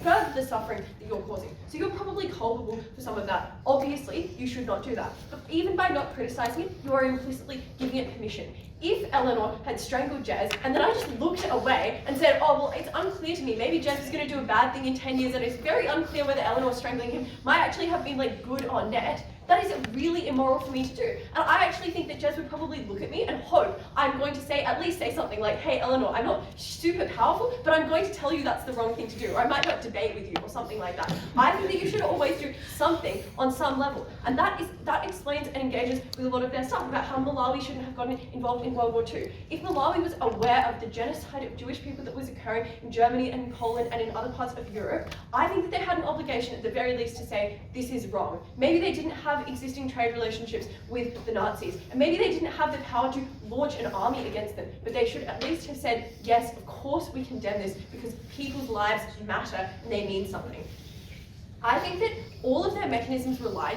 further the suffering that you're causing. So you're probably culpable for some of that. Obviously, you should not do that. But even by not criticizing it, you are implicitly giving it permission. If Elanor had strangled Jez, and then I just looked away and said, it's unclear to me, maybe Jez is going to do a bad thing in 10 years, and it's very unclear whether Elanor strangling him might actually have been good on net, that is really immoral for me to do. And I actually think that Jez would probably look at me and hope I'm going to at least say something like, hey Elanor, I'm not super powerful, but I'm going to tell you that's the wrong thing to do, or I might not debate with you, or something like that. I think that you should always do something on some level. And that explains and engages with a lot of their stuff about how Malawi shouldn't have gotten involved in World War II. If Malawi was aware of the genocide of Jewish people that was occurring in Germany and in Poland and in other parts of Europe, I think that they had an obligation at the very least to say, this is wrong. Maybe they didn't have existing trade relationships with the Nazis, and maybe they didn't have the power to launch an army against them, but they should at least have said, yes, of course we condemn this because people's lives matter and they mean something. I think that all of their mechanisms rely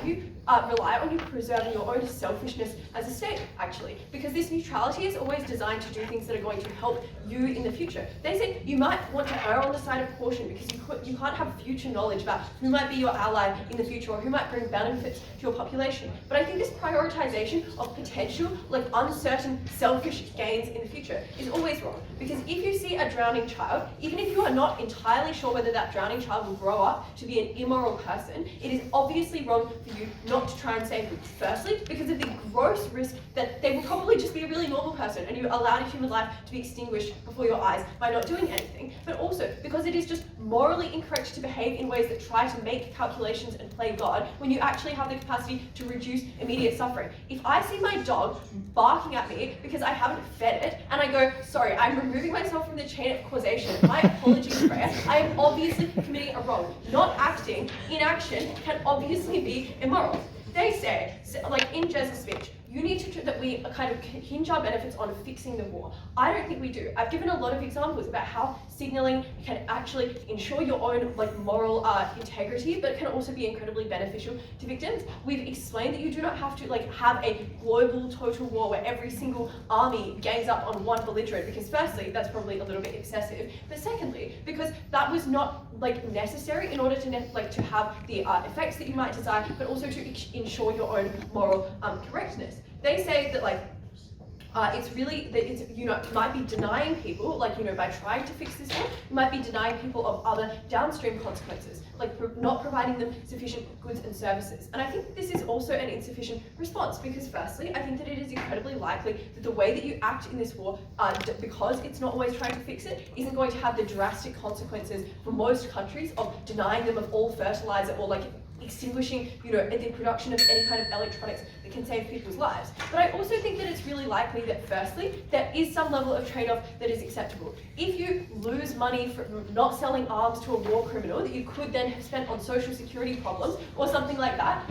rely on you preserving your own selfishness as a state, actually, because this neutrality is always designed to do things that are going to help you in the future. They say you might want to err on the side of caution because you can't have future knowledge about who might be your ally in the future or who might bring benefits to your population. But I think this prioritization of potential, like uncertain, selfish gains in the future is always wrong. Because if you see a drowning child, even if you are not entirely sure whether that drowning child will grow up to be an immoral person, it is obviously wrong for you not to try and save them. Firstly, because of the gross risk that they will probably just be a really normal person and you allowed a human life to be extinguished before your eyes by not doing anything, but also because it is just morally incorrect to behave in ways that try to make calculations and play God when you actually have the capacity to reduce immediate suffering. If I see my dog barking at me because I haven't fed it and I go, sorry, I'm removing myself from the chain of causation, my apologies, Freya, I am obviously committing a wrong. Not acting, inaction can obviously be immoral. They say, like in Jez's speech, you need to that we kind of hinge our benefits on fixing the war. I don't think we do. I've given a lot of examples about how signaling can actually ensure your own moral integrity, but can also be incredibly beneficial to victims. We've explained that you do not have to have a global total war where every single army gangs up on one belligerent, because firstly, that's probably a little bit excessive, but secondly, because that was not necessary in order to to have the effects that you might desire, but also to ensure your own moral correctness. They say that it's really that you might be denying people by trying to fix this war, you might be denying people of other downstream consequences, not providing them sufficient goods and services. And I think this is also an insufficient response because firstly, I think that it is incredibly likely that the way that you act in this war, because it's not always trying to fix it, isn't going to have the drastic consequences for most countries of denying them of all fertilizer or extinguishing, the production of any kind of electronics that can save people's lives. But I also think that it's really likely that firstly, there is some level of trade-off that is acceptable. If you lose money from not selling arms to a war criminal that you could then have spent on social security problems or something like that,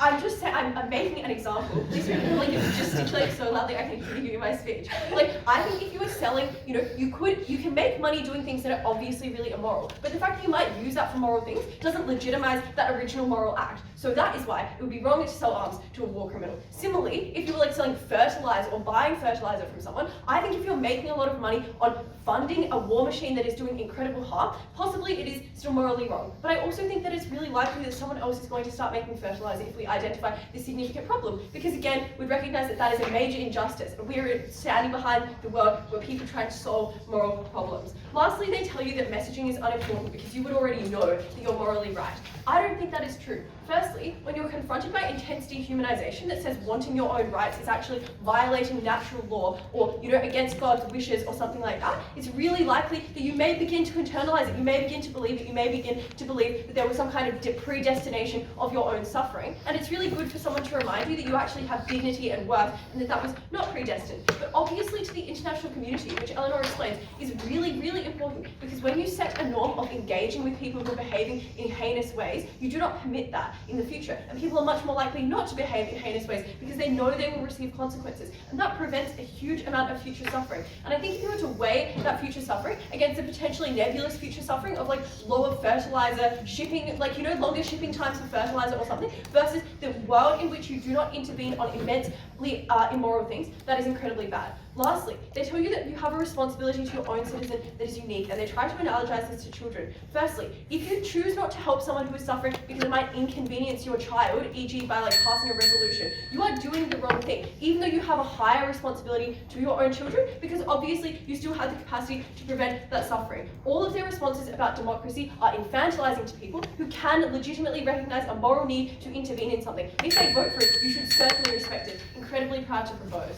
I'm just saying, I'm making an example. Please don't gesticulate so loudly I can hear you in my speech. I think if you were selling, you can make money doing things that are obviously really immoral. But the fact that you might use that for moral things doesn't legitimize that original moral act. So that is why it would be wrong to sell arms to a war criminal. Similarly, if you were selling fertilizer or buying fertilizer from someone, I think if you're making a lot of money on funding a war machine that is doing incredible harm, possibly it is still morally wrong. But I also think that it's really likely that someone else is going to start making fertilizer if we identify this significant problem. Because again, we recognize that that is a major injustice. And we are standing behind the work where people try to solve moral problems. Lastly, they tell you that messaging is unimportant because you would already know that you're morally right. I don't think that is true. Firstly, when you're confronted by intense dehumanization that says wanting your own rights is actually violating natural law or against God's wishes or something like that, it's really likely that you may begin to internalize it, you may begin to believe it, you may begin to believe that there was some kind of predestination of your own suffering. And it's really good for someone to remind you that you actually have dignity and worth and that that was not predestined. But obviously to the international community, which Elanor explains, is really, really important because when you set a norm of engaging with people who are behaving in heinous ways, you do not permit that in the future. And people are much more likely not to behave in heinous ways because they know they will receive consequences. And that prevents a huge amount of future suffering. And I think if you were to weigh that future suffering against the potentially nebulous future suffering of lower fertilizer shipping, longer shipping times for fertilizer or something, versus the world in which you do not intervene on immensely immoral things, that is incredibly bad. Lastly, they tell you that you have a responsibility to your own citizen that is unique, and they try to analogize this to children. Firstly, if you choose not to help someone who is suffering because it might inconvenience your child, e.g. by passing a resolution, you are doing the wrong thing, even though you have a higher responsibility to your own children, because obviously you still have the capacity to prevent that suffering. All of their responses about democracy are infantilizing to people who can legitimately recognize a moral need to intervene in something. If they vote for it, you should certainly respect it. Incredibly proud to propose.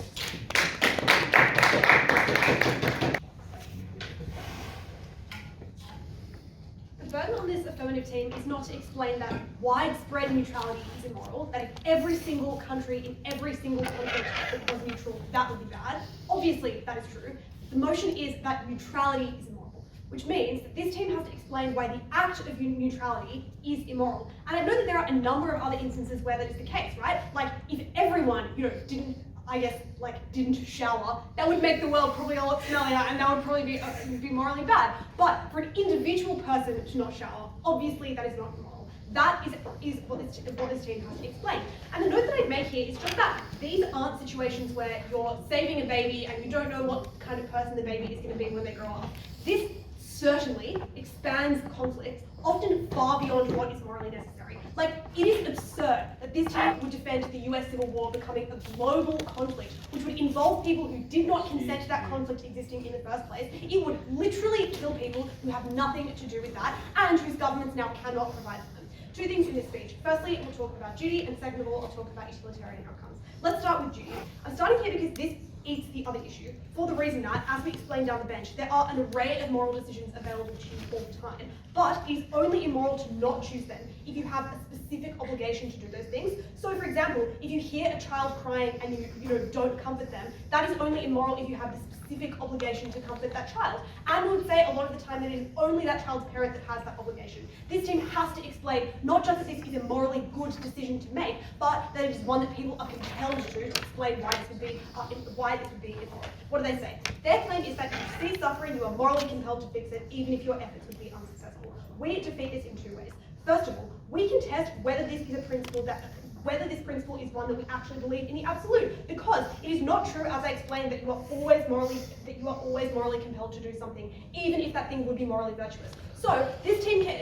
The burden on this affirmative team is not to explain that widespread neutrality is immoral, that if every single country in every single conflict was neutral, that would be bad. Obviously, that is true. The motion is that neutrality is immoral, which means that this team has to explain why the act of neutrality is immoral. And I know that there are a number of other instances where that is the case, right? If everyone, didn't shower, that would make the world probably a lot smellier and that would probably be morally bad. But for an individual person to not shower, obviously that is not immoral. That is what this team has to explain. And the note that I'd make here is just that these aren't situations where you're saving a baby and you don't know what kind of person the baby is going to be when they grow up. This certainly expands conflict, often far beyond what is morally necessary. Like, it is absurd that this team would defend the US Civil War becoming a global conflict, which would involve people who did not consent to that conflict existing in the first place. It would literally kill people who have nothing to do with that, and whose governments now cannot provide for them. Two things in this speech. Firstly, we'll talk about duty, and second of all, I'll talk about utilitarian outcomes. Let's start with duty. I'm starting here because this is the other issue, for the reason that, as we explained down the bench, there are an array of moral decisions available to you all the time, but it is only immoral to not choose them if you have a specific obligation to do those things. So, for example, if you hear a child crying and you don't comfort them, that is only immoral if you have the specific obligation to comfort that child. And we would say a lot of the time that it is only that child's parent that has that obligation. This team has to explain not just that this is a morally good decision to make, but that it is one that people are compelled to explain why this would be immoral. What do they say? Their claim is that if you see suffering, you are morally compelled to fix it, even if your efforts would be unsuccessful. We defeat this in two ways. First of all, we can test whether this is a principle whether this principle is one that we actually believe in the absolute, because it is not true, as I explained, that you are always morally compelled to do something, even if that thing would be morally virtuous. So this team can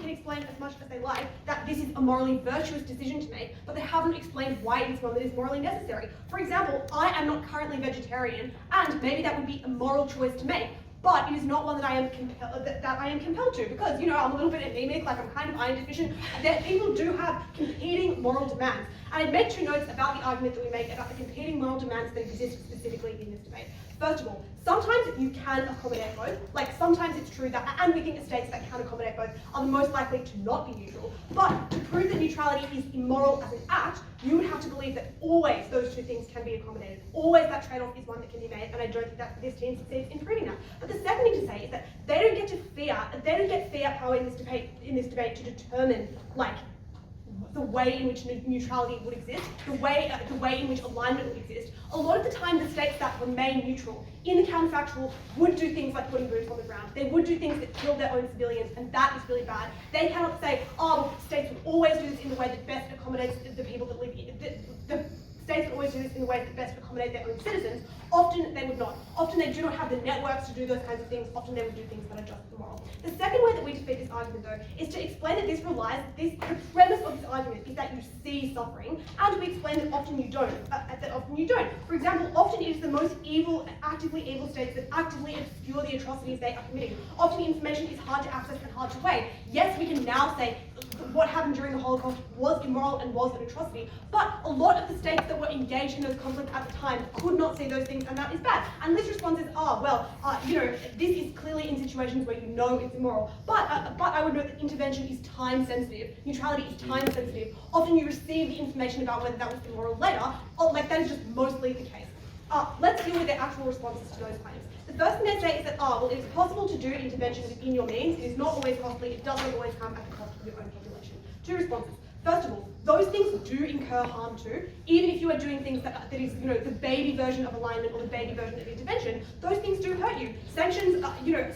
explain as much as they like that this is a morally virtuous decision to make, but they haven't explained why it is one that is morally necessary. For example, I am not currently vegetarian, and maybe that would be a moral choice to make, but it is not one that I am compelled to, because, you know, I'm a little bit anemic, like I'm kind of iron deficient, and that people do have competing moral demands. And I'd make two notes about the argument that we make about the competing moral demands that exist specifically in this debate. First of all, sometimes you can accommodate both. Like, sometimes it's true that, and we think the states that can accommodate both are the most likely to not be neutral. But to prove that neutrality is immoral as an act, you would have to believe that always those two things can be accommodated. Always that trade-off is one that can be made, and I don't think that this team succeeds in proving that. But the second thing to say is that they don't get fiat power in this debate to determine, like, the way in which neutrality would exist, the way in which alignment would exist. A lot of the time, the states that remain neutral in the counterfactual would do things like putting boots on the ground. They would do things that kill their own civilians, and that is really bad. They cannot say, oh, states would always do this in the way that best accommodates the people that live here. The states would always do this in the way that best accommodate their own citizens. Often they would not. Often they do not have the networks to do those kinds of things. Often they would do things that are just immoral. The second way that we defeat this argument, though, is to explain that the premise of this argument is that you see suffering, and we explain that often you don't. For example, often it is the most evil, actively evil states that actively obscure the atrocities they are committing. Often information is hard to access and hard to weigh. Yes, we can now say what happened during the Holocaust was immoral and was an atrocity, but a lot of the states that were engaged in those conflicts at the time could not see those things, and that is bad. And this response is, this is clearly in situations where you know it's immoral. But I would note that intervention is time sensitive. Neutrality is time sensitive. Often you receive the information about whether that was immoral later, that is just mostly the case. Let's deal with their actual responses to those claims. The first thing they say is that, it's possible to do intervention within your means. It is not always costly. It doesn't always come at the cost of your own population. Two responses. First of all, those things do incur harm too. Even if you are doing things that is, the baby version of alignment or the baby version of intervention, those things do hurt you. Sanctions,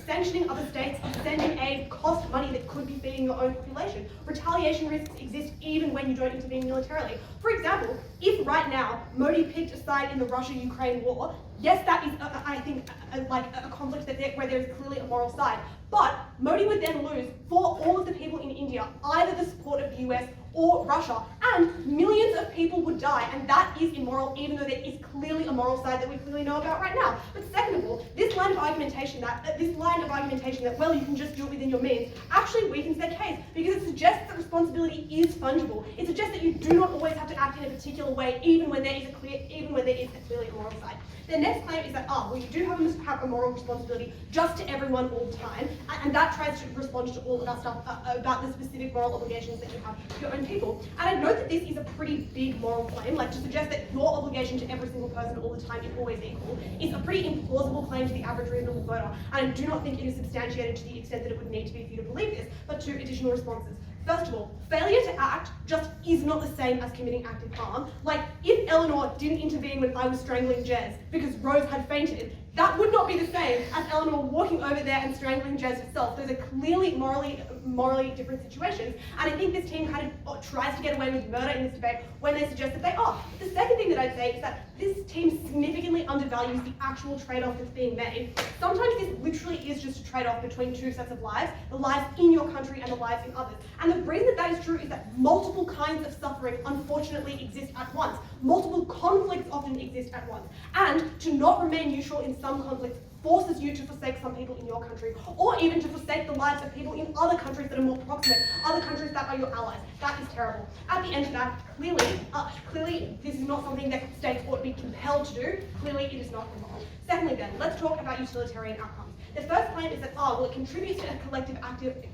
sanctioning other states, sending aid cost money that could be feeding your own population. Retaliation risks exist even when you don't intervene militarily. For example, if right now Modi picked a side in the Russia-Ukraine war, yes, that is, I think, a conflict where there is clearly a moral side. But Modi would then lose, for all of the people in India, either the support of the US or Russia, and millions of people would die, and that is immoral, even though there is clearly a moral side that we clearly know about right now. But second of all, this line of argumentation that, well, you can just do it within your means, actually weakens their case, because it suggests that responsibility is fungible. It suggests that you do not always have to act in a particular way, even when there is a clearly immoral side. Their next claim is that, you do have a moral responsibility just to everyone all the time, and that tries to respond to all of our stuff about the specific moral obligations that you have to your own people. And I note that this is a pretty big moral claim, like to suggest that your obligation to every single person all the time is always equal, is a pretty implausible claim to the average reasonable voter, and I do not think it is substantiated to the extent that it would need to be for you to believe this. But two additional responses. First of all, failure to act just is not the same as committing active harm. Like, if Elanor didn't intervene when I was strangling Jez because Rose had fainted, that would not be the same as Elanor walking over there and strangling Jez herself. Those are clearly morally different situations. And I think this team kind of tries to get away with murder in this debate when they suggest that they are. The second thing that I'd say is that this team significantly undervalues the actual trade-off that's being made. Sometimes this literally is just a trade-off between two sets of lives, the lives in your country and the lives in others. And the reason that that is true is that multiple kinds of suffering unfortunately exist at once. Multiple conflicts often exist at once. And to not remain neutral in some conflicts forces you to forsake some people in your country, or even to forsake the lives of people in other countries that are more proximate, other countries that are your allies. That is terrible. At the end of that, clearly this is not something that states ought to be compelled to do. Clearly it is not immoral. Secondly then, let's talk about utilitarian outcomes. The first claim is that, well, it contributes to a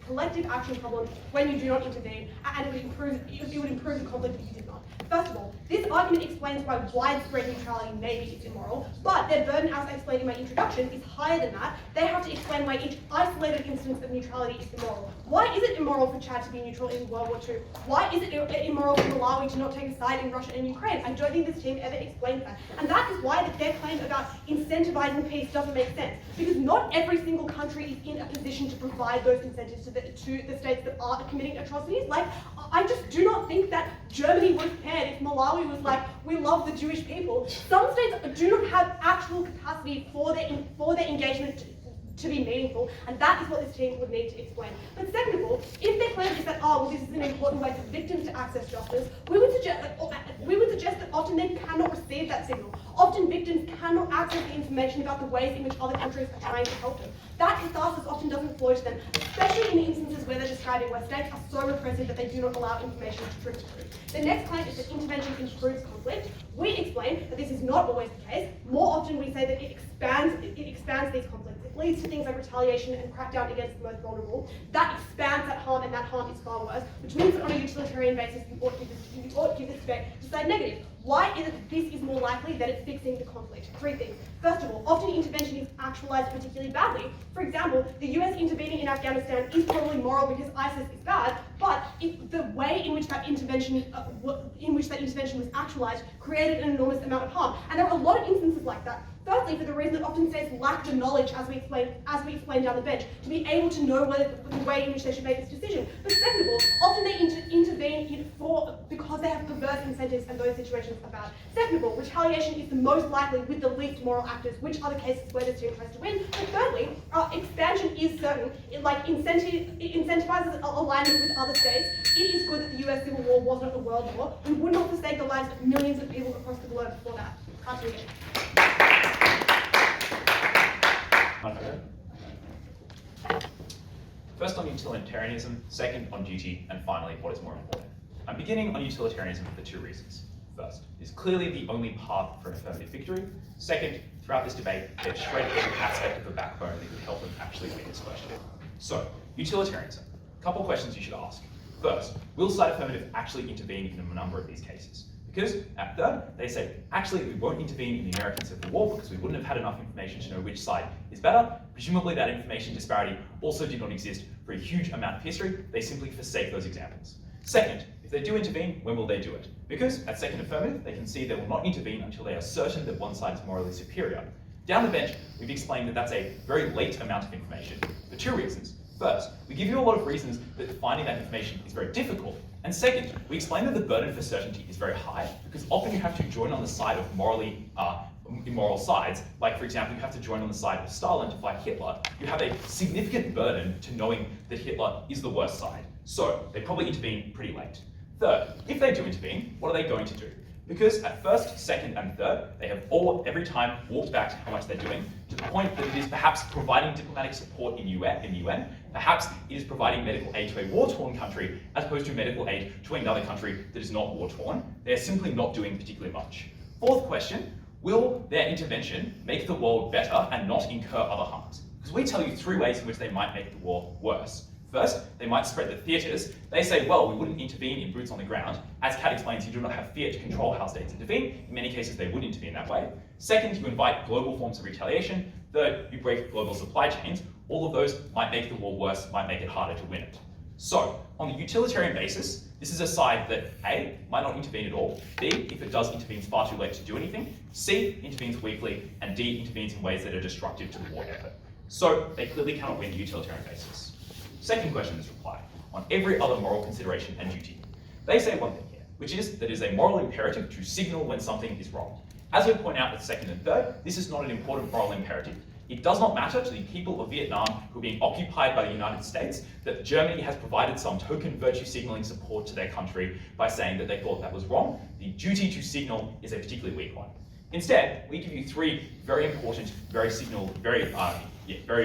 collective action problem when you do not intervene, and it would improve the conflict if you did not. First of all, this argument explains why widespread neutrality maybe is immoral, but their burden, as I explained in my introduction, is higher than that. They have to explain why each isolated instance of neutrality is immoral. Why is it immoral for Chad to be neutral in World War II? Why is it immoral for Malawi to not take a side in Russia and Ukraine? I don't think this team ever explains that. And that is why their claim about incentivizing peace doesn't make sense, because not every single country is in a position to provide those incentives to the states that are committing atrocities. Like, I just do not think that Germany would have cared if Malawi was like, we love the Jewish people. Some states do not have actual capacity for their engagement to be meaningful, and that is what this team would need to explain. But second of all, if their claim is that, oh, well, this is an important way for victims to access justice, we would suggest that often they cannot receive that signal. Often victims cannot access the information about the ways in which other countries are trying to help them. That catharsis often doesn't flow to them, especially in the instances where they're describing where states are so repressive that they do not allow information to trickle through. The next claim is that intervention improves conflict. We explain that this is not always the case. More often we say that it expands these conflicts. It leads to things like retaliation and crackdown against the most vulnerable. That expands that harm, and that harm is far worse, which means that on a utilitarian basis, you ought to give this debate to say negative. Why is it that this is more likely that it's fixing the conflict? Three things. First of all, often intervention is actualized particularly badly. For example, the US intervening in Afghanistan is probably moral because ISIS is bad, but the way in which that intervention was actualized created an enormous amount of harm. And there are a lot of instances like that. Firstly, for the reason that often states lack the knowledge, as we explained down the bench, to be able to know the way in which they should make this decision. But second of all, often they intervene because they have perverse incentives, and those situations are bad. Second of all, retaliation is the most likely with the least moral actors, which are the cases where this team tries to win. But thirdly, expansion is certain. It incentivizes alignment with other states. It is good that the US Civil War wasn't a world war. We would not forsake the lives of millions of people across the globe before that. First on utilitarianism, second on duty, and finally what is more important. I'm beginning on utilitarianism for two reasons. First, it is clearly the only path for an affirmative victory. Second, throughout this debate, they've shredded every aspect of the backbone that could help them actually win this question. So, utilitarianism. A couple questions you should ask. First, will side affirmative actually intervene in a number of these cases? Because at third, they say, actually, we won't intervene in the American Civil War because we wouldn't have had enough information to know which side is better. Presumably that information disparity also did not exist for a huge amount of history. They simply forsake those examples. Second, if they do intervene, when will they do it? Because at second affirmative, they can see they will not intervene until they are certain that one side is morally superior. Down the bench, we've explained that that's a very late amount of information for two reasons. First, we give you a lot of reasons that finding that information is very difficult. And second, we explain that the burden for certainty is very high because often you have to join on the side of morally immoral sides. Like, for example, you have to join on the side of Stalin to fight Hitler. You have a significant burden to knowing that Hitler is the worst side. So they probably intervene pretty late. Third, if they do intervene, what are they going to do? Because at first, second, and third, they have all, every time, walked back to how much they're doing, to the point that it is perhaps providing diplomatic support in the UN, perhaps it is providing medical aid to a war-torn country, as opposed to medical aid to another country that is not war-torn. They're simply not doing particularly much. Fourth question, will their intervention make the world better and not incur other harms? Because we tell you three ways in which they might make the war worse. First, they might spread the theatres. They say, well, we wouldn't intervene in boots on the ground. As Kat explains, you do not have fear to control how states intervene. In many cases, they would intervene that way. Second, you invite global forms of retaliation. Third, you break global supply chains. All of those might make the war worse, might make it harder to win it. So, on the utilitarian basis, this is a side that A, might not intervene at all, B, if it does, intervenes far too late to do anything, C, intervenes weakly, and D, intervenes in ways that are destructive to the war effort. So, they clearly cannot win the utilitarian basis. Second question in this reply, on every other moral consideration and duty. They say one thing here, which is that it is a moral imperative to signal when something is wrong. As we point out with second and third, this is not an important moral imperative. It does not matter to the people of Vietnam who are being occupied by the United States that Germany has provided some token virtue signaling support to their country by saying that they thought that was wrong. The duty to signal is a particularly weak one. Instead, we give you three very important, very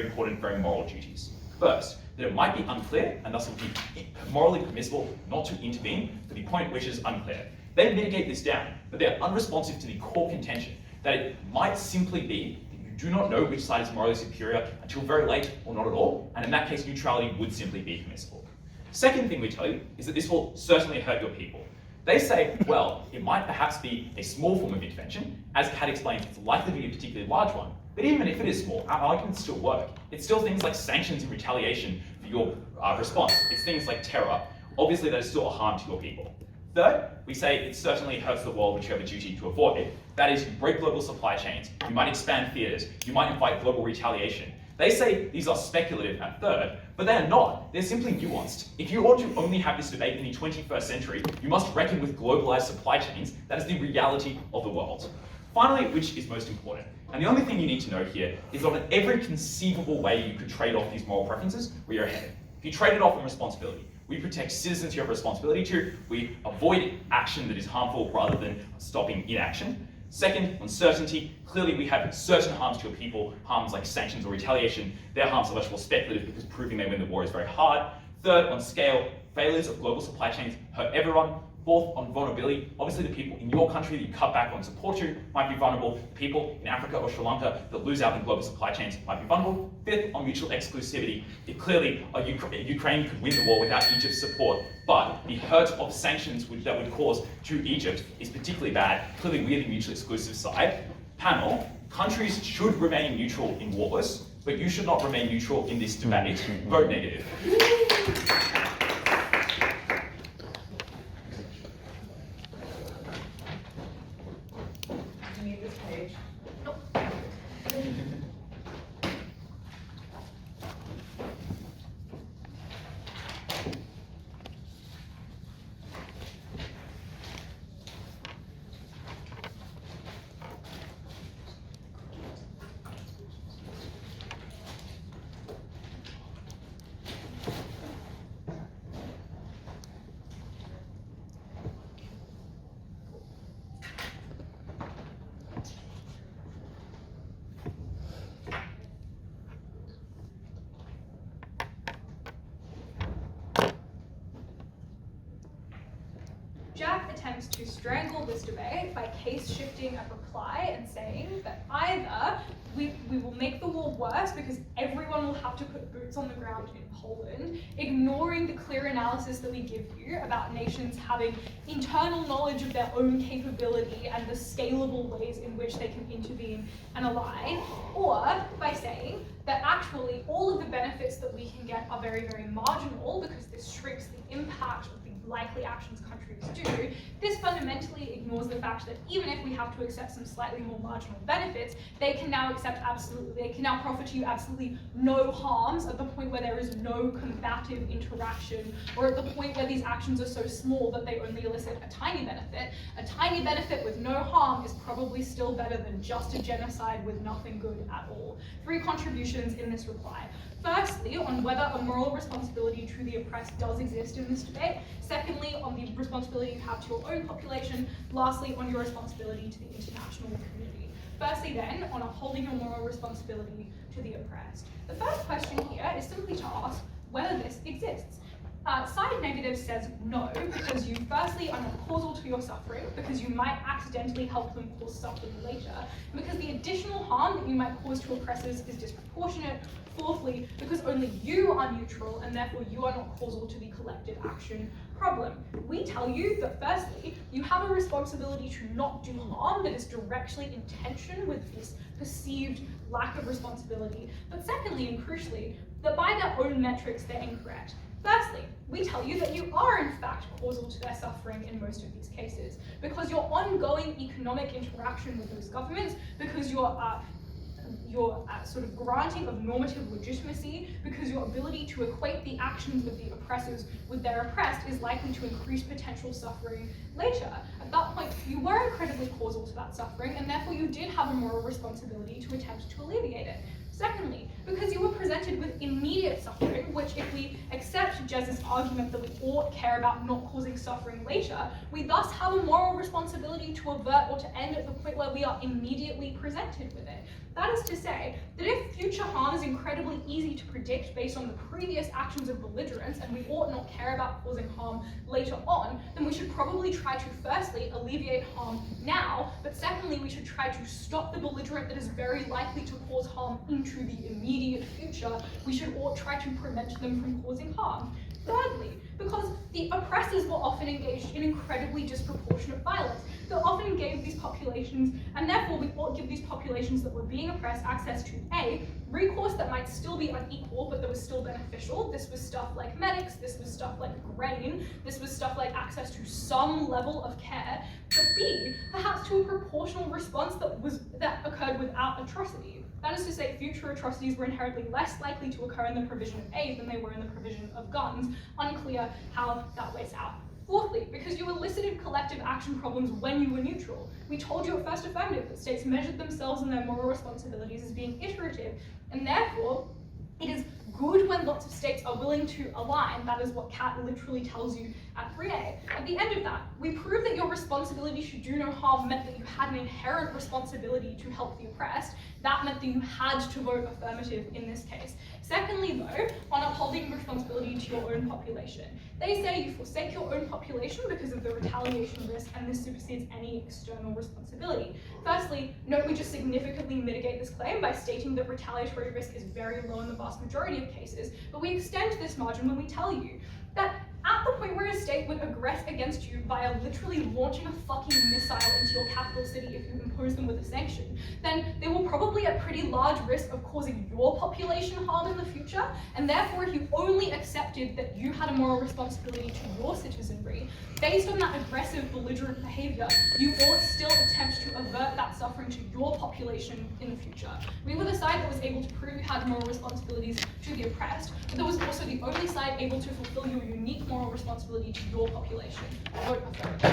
important, very moral duties. First, that it might be unclear and thus would be morally permissible not to intervene for the point which is unclear. They mitigate this down, but they're unresponsive to the core contention that it might simply be do not know which side is morally superior until very late or not at all, and in that case neutrality would simply be permissible. Second thing we tell you is that this will certainly hurt your people. They say, well, it might perhaps be a small form of intervention. As Kat explains, it's likely to be a particularly large one, but even if it is small, our arguments still work. It's still things like sanctions and retaliation for your response. It's things like terror. Obviously that is still a harm to your people. Third, we say it certainly hurts the world which you have a duty to avoid. That is, you break global supply chains, you might expand theatres, you might invite global retaliation. They say these are speculative at third, but they are not. They're simply nuanced. If you ought to only have this debate in the 21st century, you must reckon with globalized supply chains. That is the reality of the world. Finally, which is most important, and the only thing you need to know here is that in every conceivable way you could trade off these moral preferences, we are headed. If you trade it off on responsibility, we protect citizens you have a responsibility to, we avoid action that is harmful rather than stopping inaction. Second, on certainty, clearly we have certain harms to your people, harms like sanctions or retaliation. Their harms are much more speculative because proving they win the war is very hard. Third, on scale, failures of global supply chains hurt everyone. Fourth, on vulnerability, obviously the people in your country that you cut back on support to might be vulnerable. The people in Africa or Sri Lanka that lose out in global supply chains might be vulnerable. Fifth, on mutual exclusivity, clearly Ukraine could win the war without Egypt's support, but the hurt of sanctions that would cause to Egypt is particularly bad. Clearly we're the mutually exclusive side. Panel, countries should remain neutral in wars, but you should not remain neutral in this debate. Vote negative. Jack attempts to strangle this debate by case shifting a reply and saying that either we will make the war worse because everyone will have to put boots on the ground in Poland, ignoring the clear analysis that we give you about nations having internal knowledge of their own capability and the scalable ways in which they can intervene and align, or by saying that actually all of the benefits that we can get are very, very marginal because this shrinks the impact of the likely actions countries do. This fundamentally ignores the fact that even if we have to accept some slightly more marginal benefits, they can now proffer to you absolutely no harms at the point where there is no combative interaction, or at the point where these actions are so small that they only elicit a tiny benefit. A tiny benefit with no harm is probably still better than just a genocide with nothing good at all. 3 contributions in this reply. Firstly, on whether a moral responsibility to the oppressed does exist in this debate. Secondly, on the responsibility you have to your own population. Lastly, on your responsibility to the international community. Firstly then, on upholding your moral responsibility to the oppressed. The first question here is simply to ask whether this exists. Side negative says no, because you firstly are not causal to your suffering, because you might accidentally help them cause suffering later, and because the additional harm that you might cause to oppressors is disproportionate. Fourthly, because only you are neutral and therefore you are not causal to the collective action problem. We tell you that firstly, you have a responsibility to not do harm that is directly in tension with this perceived lack of responsibility, but secondly and crucially, that by their own metrics they're incorrect. Firstly, we tell you that you are in fact causal to their suffering in most of these cases, because your ongoing economic interaction with those governments, because your sort of granting of normative legitimacy, because your ability to equate the actions of the oppressors with their oppressed is likely to increase potential suffering later. At that point, you were incredibly causal to that suffering, and therefore you did have a moral responsibility to attempt to alleviate it. Secondly, because you were presented with immediate suffering, which if we accept Jez's argument that we ought care about not causing suffering later, we thus have a moral responsibility to avert or to end at the point where we are immediately presented with it. That is to say, that if future harm is incredibly easy to predict based on the previous actions of belligerents, and we ought not care about causing harm later on, then we should probably try to firstly alleviate harm now, but secondly we should try to stop the belligerent that is very likely to cause harm into the immediate future. We should try to prevent them from causing harm. Thirdly, because the oppressors were often engaged in incredibly disproportionate violence. They often gave these populations, and therefore we ought give these populations that were being oppressed access to A, recourse that might still be unequal, but that was still beneficial. This was stuff like medics, this was stuff like grain, this was stuff like access to some level of care, but B, perhaps to a proportional response that occurred without atrocity. That is to say, future atrocities were inherently less likely to occur in the provision of aid than they were in the provision of guns. Unclear how that weighs out. Fourthly, because you elicited collective action problems when you were neutral. We told you at first affirmative that states measured themselves and their moral responsibilities as being iterative, and therefore it is good when lots of states are willing to align. That is what Cat literally tells you at 3A. At the end of that, we prove that your responsibility to do no harm meant that you had an inherent responsibility to help the oppressed. That meant that you had to vote affirmative in this case. Secondly, though, on upholding responsibility to your own population. They say you forsake your own population because of the retaliation risk, and this supersedes any external responsibility. Firstly, note we just significantly mitigate this claim by stating that retaliatory risk is very low in the vast majority of cases, but we extend this margin when we tell you that at the point where a state would aggress against you via literally launching a fucking missile into your capital city if you impose them with a sanction, then they were probably at pretty large risk of causing your population harm in the future, and therefore if you only accepted that you had a moral responsibility to your citizenry, based on that aggressive, belligerent behavior, you ought still attempt to avert that suffering to your population in the future. We were the side that was able to prove you had moral responsibilities to the oppressed, but that was also the only side able to fulfill your unique moral responsibility to your population. Vote affirmative.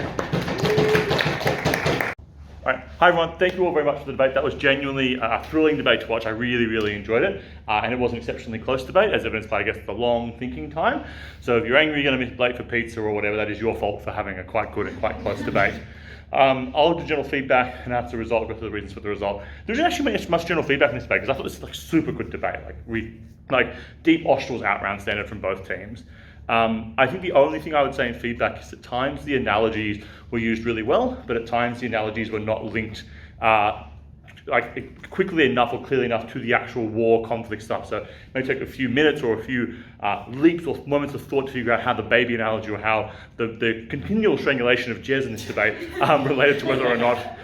All right. Hi everyone, thank you all very much for the debate. That was genuinely a thrilling debate to watch. I really enjoyed it. And it was an exceptionally close debate, as evidenced by, I guess, the long thinking time. So if you're angry you're going to miss late for pizza or whatever, that is your fault for having a quite good and quite close debate. I'll do general feedback and after the result, go through the reasons for the result. There isn't actually much general feedback in this debate because I thought this was like super good debate, like deep Australs out-round standard from both teams. I think the only thing I would say in feedback is at times the analogies were used really well, but at times the analogies were not linked like quickly enough or clearly enough to the actual war conflict stuff. So it may take a few minutes or a few leaps or moments of thought to figure out how the baby analogy or how the continual strangulation of Jez in this debate related to whether or not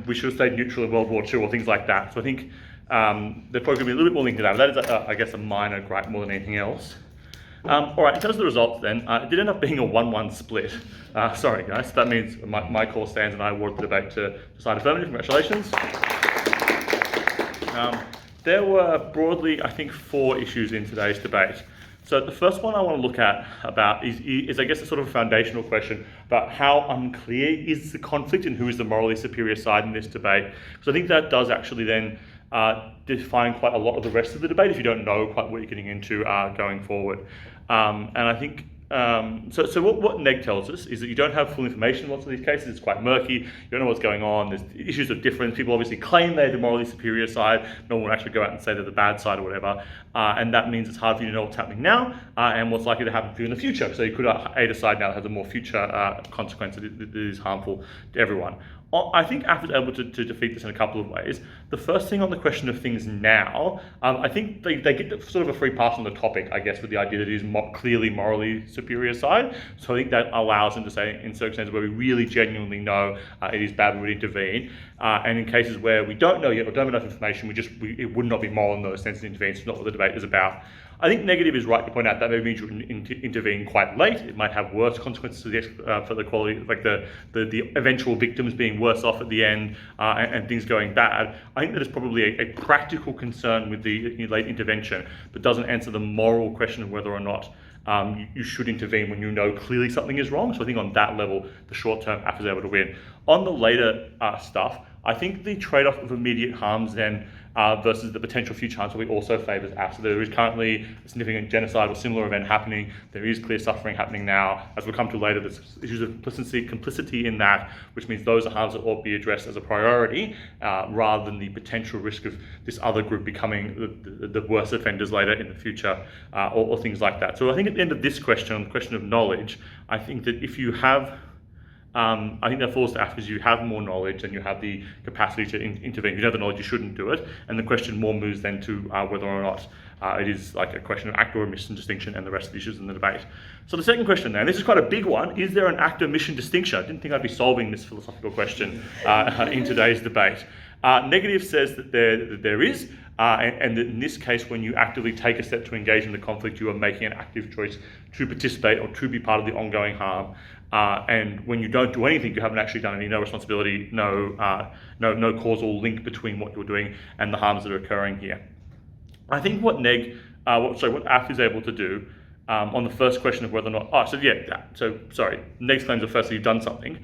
we should have stayed neutral in World War II or things like that. So I think they're probably going to be a little bit more linked to that. But that is, I guess, a minor gripe more than anything else. All right, in terms of the results then, it did end up being a 1-1 split. Sorry guys, that means my call stands and I award the debate to decide affirmative. Congratulations. There were broadly, I think, 4 issues in today's debate. So the first one I want to look at about is I guess a sort of a foundational question about how unclear is the conflict and who is the morally superior side in this debate. Because I think that does actually then define quite a lot of the rest of the debate if you don't know quite what you're getting into going forward. And I think, so what Neg tells us is that you don't have full information in lots of these cases. It's quite murky. You don't know what's going on. There's issues of difference. People obviously claim they're the morally superior side. No one will actually go out and say they're the bad side or whatever. And that means it's hard for you to know what's happening now and what's likely to happen for you in the future. So you could aid a side now that has a more future consequence that is harmful to everyone. I think AF is able to defeat this in a couple of ways. The first thing on the question of things now, I think they get sort of a free pass on the topic, I guess, with the idea that it is clearly morally superior side. So I think that allows them to say, in circumstances where we really genuinely know it is bad, we would intervene. And in cases where we don't know yet or don't have enough information, it would not be moral in those senses to intervene. It's not what the debate is about. I think negative is right to point out that maybe means you intervene quite late. It might have worse consequences for the quality, like the eventual victims being worse off at the end and things going bad. I think that is probably a practical concern with the late intervention, but doesn't answer the moral question of whether or not you should intervene when you know clearly something is wrong. So I think on that level, the short-term app is able to win. On the later stuff, I think the trade-off of immediate harms then versus the potential future harms probably also favours apps. So there is currently a significant genocide or similar event happening. There is clear suffering happening now. As we'll come to later, there's issues of complicity in that, which means those are harms that ought to be addressed as a priority rather than the potential risk of this other group becoming the worst offenders later in the future or things like that. So I think at the end of this question, on the question of knowledge, I think that if you have I think that falls to ask because you have more knowledge and you have the capacity to intervene. If you have the knowledge, you shouldn't do it. And the question more moves then to whether or not it is like a question of act or omission distinction and the rest of the issues in the debate. So the second question then, this is quite a big one. Is there an act or omission distinction? I didn't think I'd be solving this philosophical question in today's debate. Negative says that there is, and that in this case, when you actively take a step to engage in the conflict, you are making an active choice to participate or to be part of the ongoing harm. And when you don't do anything, you haven't actually done any, no responsibility, no causal link between what you're doing and the harms that are occurring here. I think what AF is able to do on the first question of whether or not, Neg's claims are firstly you've done something,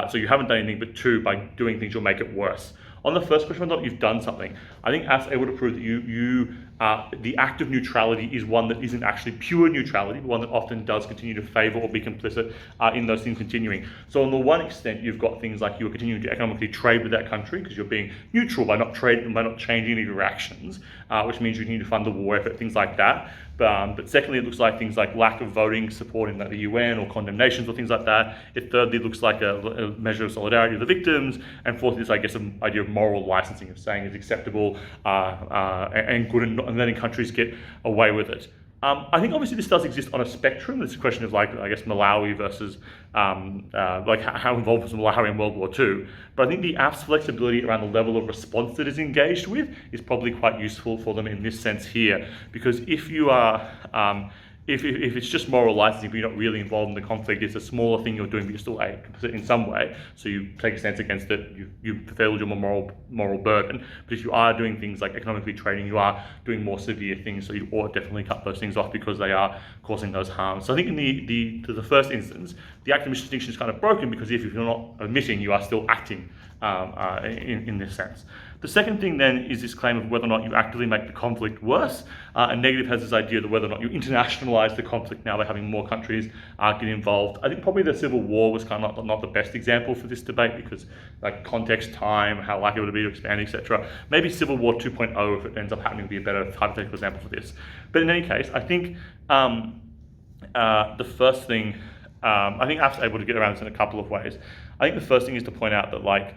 so you haven't done anything, but two, by doing things you'll make it worse. On the first question, whether or not you've done something, I think AF's able to prove that the act of neutrality is one that isn't actually pure neutrality, but one that often does continue to favour or be complicit in those things continuing. So on the one extent, you've got things like you're continuing to economically trade with that country because you're being neutral by not changing any of your actions, which means you continue to fund the war effort, things like that. But secondly, it looks like things like lack of voting support in the UN or condemnations or things like that. It thirdly looks like a measure of solidarity with the victims. And fourthly, is I guess an idea of moral licensing, of saying it's acceptable and good and letting countries get away with it. I think obviously this does exist on a spectrum. It's a question of like, I guess, Malawi versus like how involved was Malawi in World War II. But I think the app's flexibility around the level of response that is engaged with is probably quite useful for them in this sense here. Because if you are, if it's just moral licensing, but you're not really involved in the conflict, it's a smaller thing you're doing, but you're still complicit in some way. So you take a stance against it, you fulfilled your moral burden. But if you are doing things like economically trading, you are doing more severe things, so you ought to definitely cut those things off because they are causing those harms. So I think in the first instance, the act of omission distinction is kind of broken because if you're not omitting, you are still acting in this sense. The second thing then is this claim of whether or not you actively make the conflict worse. And negative has this idea that whether or not you internationalise the conflict now by having more countries get involved. I think probably the Civil War was kind of not the best example for this debate because like context, time, how likely it would be to expand, etc. Maybe Civil War 2.0, if it ends up happening, would be a better hypothetical example for this. But in any case, I think the first thing, I think AF's able to get around this in a couple of ways. I think the first thing is to point out that like,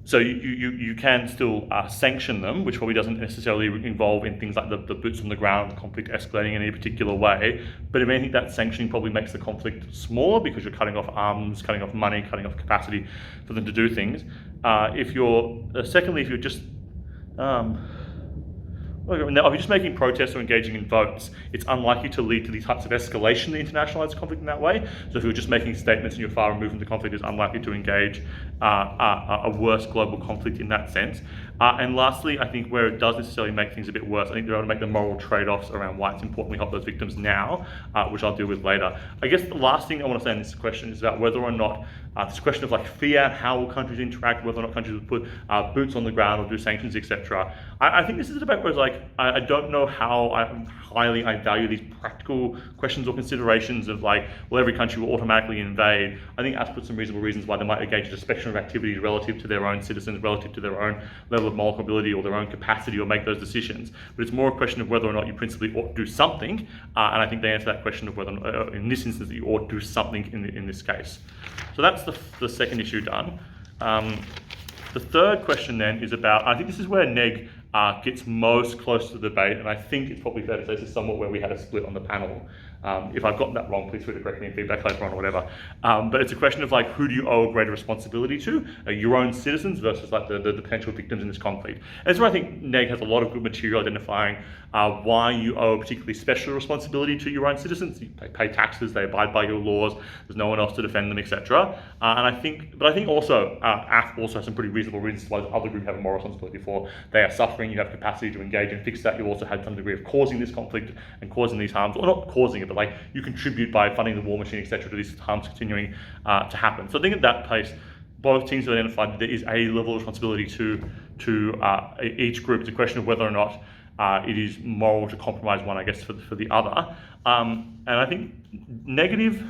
so you can still sanction them, which probably doesn't necessarily involve in things like the boots on the ground, the conflict escalating in any particular way. But I think that sanctioning probably makes the conflict smaller because you're cutting off arms, cutting off money, cutting off capacity for them to do things. Secondly, if you're just now, if you're just making protests or engaging in votes, it's unlikely to lead to these types of escalation in internationalised conflict in that way. So if you're just making statements and you're far removed from the conflict, it's unlikely to engage a worse global conflict in that sense. And lastly, I think where it does necessarily make things a bit worse, I think they're able to make the moral trade-offs around why it's important we help those victims now, which I'll deal with later. I guess the last thing I want to say in this question is about whether or not this question of like fear, how will countries interact, whether or not countries will put boots on the ground or do sanctions, etc. I think this is a debate where it's like, I don't know how highly I value these practical questions or considerations of like, well, every country will automatically invade. I think AS put some reasonable reasons why they might engage in a spectrum of activities relative to their own citizens, relative to their own level of moral ability or their own capacity or make those decisions. But it's more a question of whether or not you principally ought to do something. And I think they answer that question of whether, in this instance, that you ought to do something in this case. So that's the second issue done. The third question then is about, I think this is where Neg gets most close to the debate, and I think it's probably fair to say this is somewhat where we had a split on the panel. If I've gotten that wrong, please feel free to correct me in feedback later on or whatever. But it's a question of like, who do you owe a greater responsibility to? Your own citizens versus like the potential victims in this conflict. And that's where I think NEG has a lot of good material identifying why you owe a particularly special responsibility to your own citizens. You pay taxes, they abide by your laws, there's no one else to defend them, etc. But I think also AF also has some pretty reasonable reasons why the other group have a moral responsibility for. They are suffering, you have capacity to engage and fix that. You also had some degree of causing this conflict and causing these harms, or not causing it, but like you contribute by funding the war machine, etc., to these harms continuing to happen. So I think at that place, both teams have identified that there is a level of responsibility to each group. It's a question of whether or not it is moral to compromise one, I guess, for the other. And I think negative,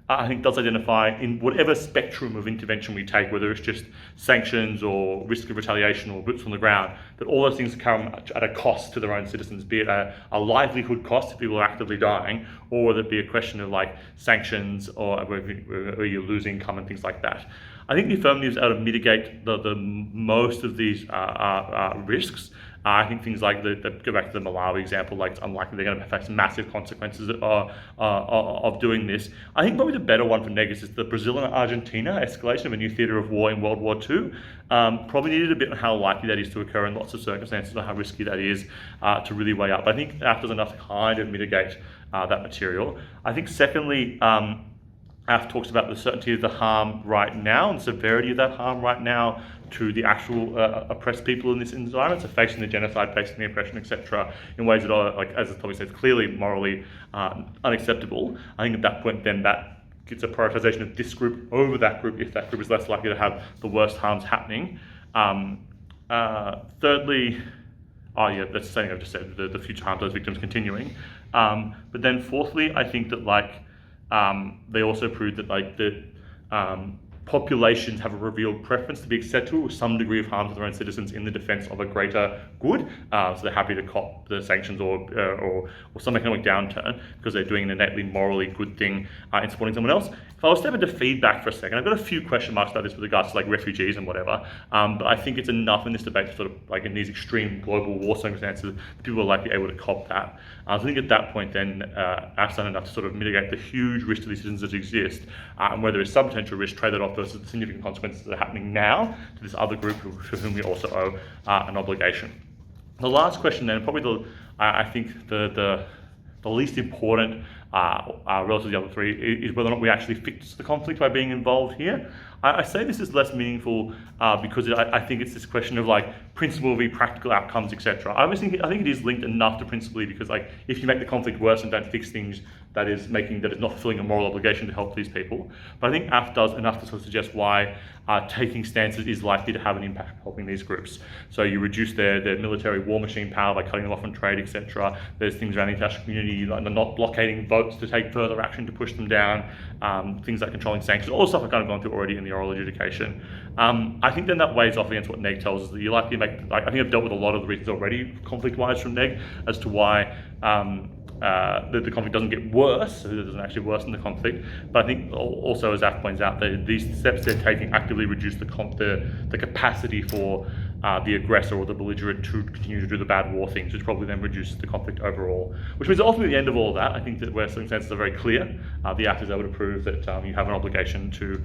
I think, does identify in whatever spectrum of intervention we take, whether it's just sanctions or risk of retaliation or boots on the ground, that all those things come at a cost to their own citizens, be it a livelihood cost if people are actively dying, or whether it be a question of like sanctions or where you lose income and things like that. I think the affirmative is able to mitigate the most of these risks. I think things like go back to the Malawi example, like it's unlikely they're going to face massive consequences of doing this. I think probably the better one for negatives is the Brazil and Argentina escalation of a new theatre of war in World War II. Probably needed a bit on how likely that is to occur in lots of circumstances and how risky that is to really weigh up. I think AF does enough to kind of mitigate that material. I think secondly, AF talks about the certainty of the harm right now and the severity of that harm right now to the actual oppressed people in this environment, so facing the genocide, facing the oppression, etc., in ways that are, like, as the topic says, clearly morally unacceptable. I think at that point then that gets a prioritization of this group over that group if that group is less likely to have the worst harms happening. Thirdly, that's the same thing I've just said, the future harm to those victims continuing. But then fourthly, I think that they also proved that populations have a revealed preference to be acceptable with some degree of harm to their own citizens in the defence of a greater good. So they're happy to cop the sanctions or some economic downturn because they're doing an innately morally good thing in supporting someone else. If I was to step into feedback for a second, I've got a few question marks about this with regards to like refugees and whatever, but I think it's enough in this debate to sort of like in these extreme global war circumstances, people are likely able to cop that. So I think at that point then, AF's done enough to sort of mitigate the huge risk to these citizens that exist, and where there is some potential risk, trade that off versus the significant consequences that are happening now to this other group for whom we also owe an obligation. The last question then, probably I think the least important relative to the other three is whether or not we actually fix the conflict by being involved here. I say this is less meaningful because I think it's this question of like principle v practical outcomes, etc. I think it is linked enough to principally because like if you make the conflict worse and don't fix things, that is not fulfilling a moral obligation to help these people. But I think AF does enough to sort of suggest why taking stances is likely to have an impact helping these groups. So you reduce their military war machine power by cutting them off on trade, etc. There's things around the international community, like not blockading votes to take further action to push them down, things like controlling sanctions, all the stuff I've kind of gone through already in the oral adjudication. I think then that weighs off against what NEG tells us, that you're likely to make, I think I've dealt with a lot of the reasons already conflict-wise from NEG as to why the conflict doesn't get worse, so it doesn't actually worsen the conflict. But I think also, as AF points out, that these steps they're taking actively reduce the capacity for the aggressor or the belligerent to continue to do the bad war things, which probably then reduces the conflict overall. Which means ultimately at the end of all of that, I think that where circumstances are very clear, the AF is able to prove that you have an obligation to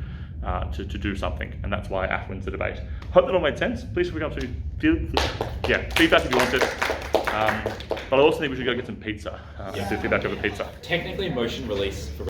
do something, and that's why AF wins the debate. Hope that all made sense. Please feel free to feedback if you want it. But I also think we should go get some pizza. Do feedback over pizza. Technically, motion release for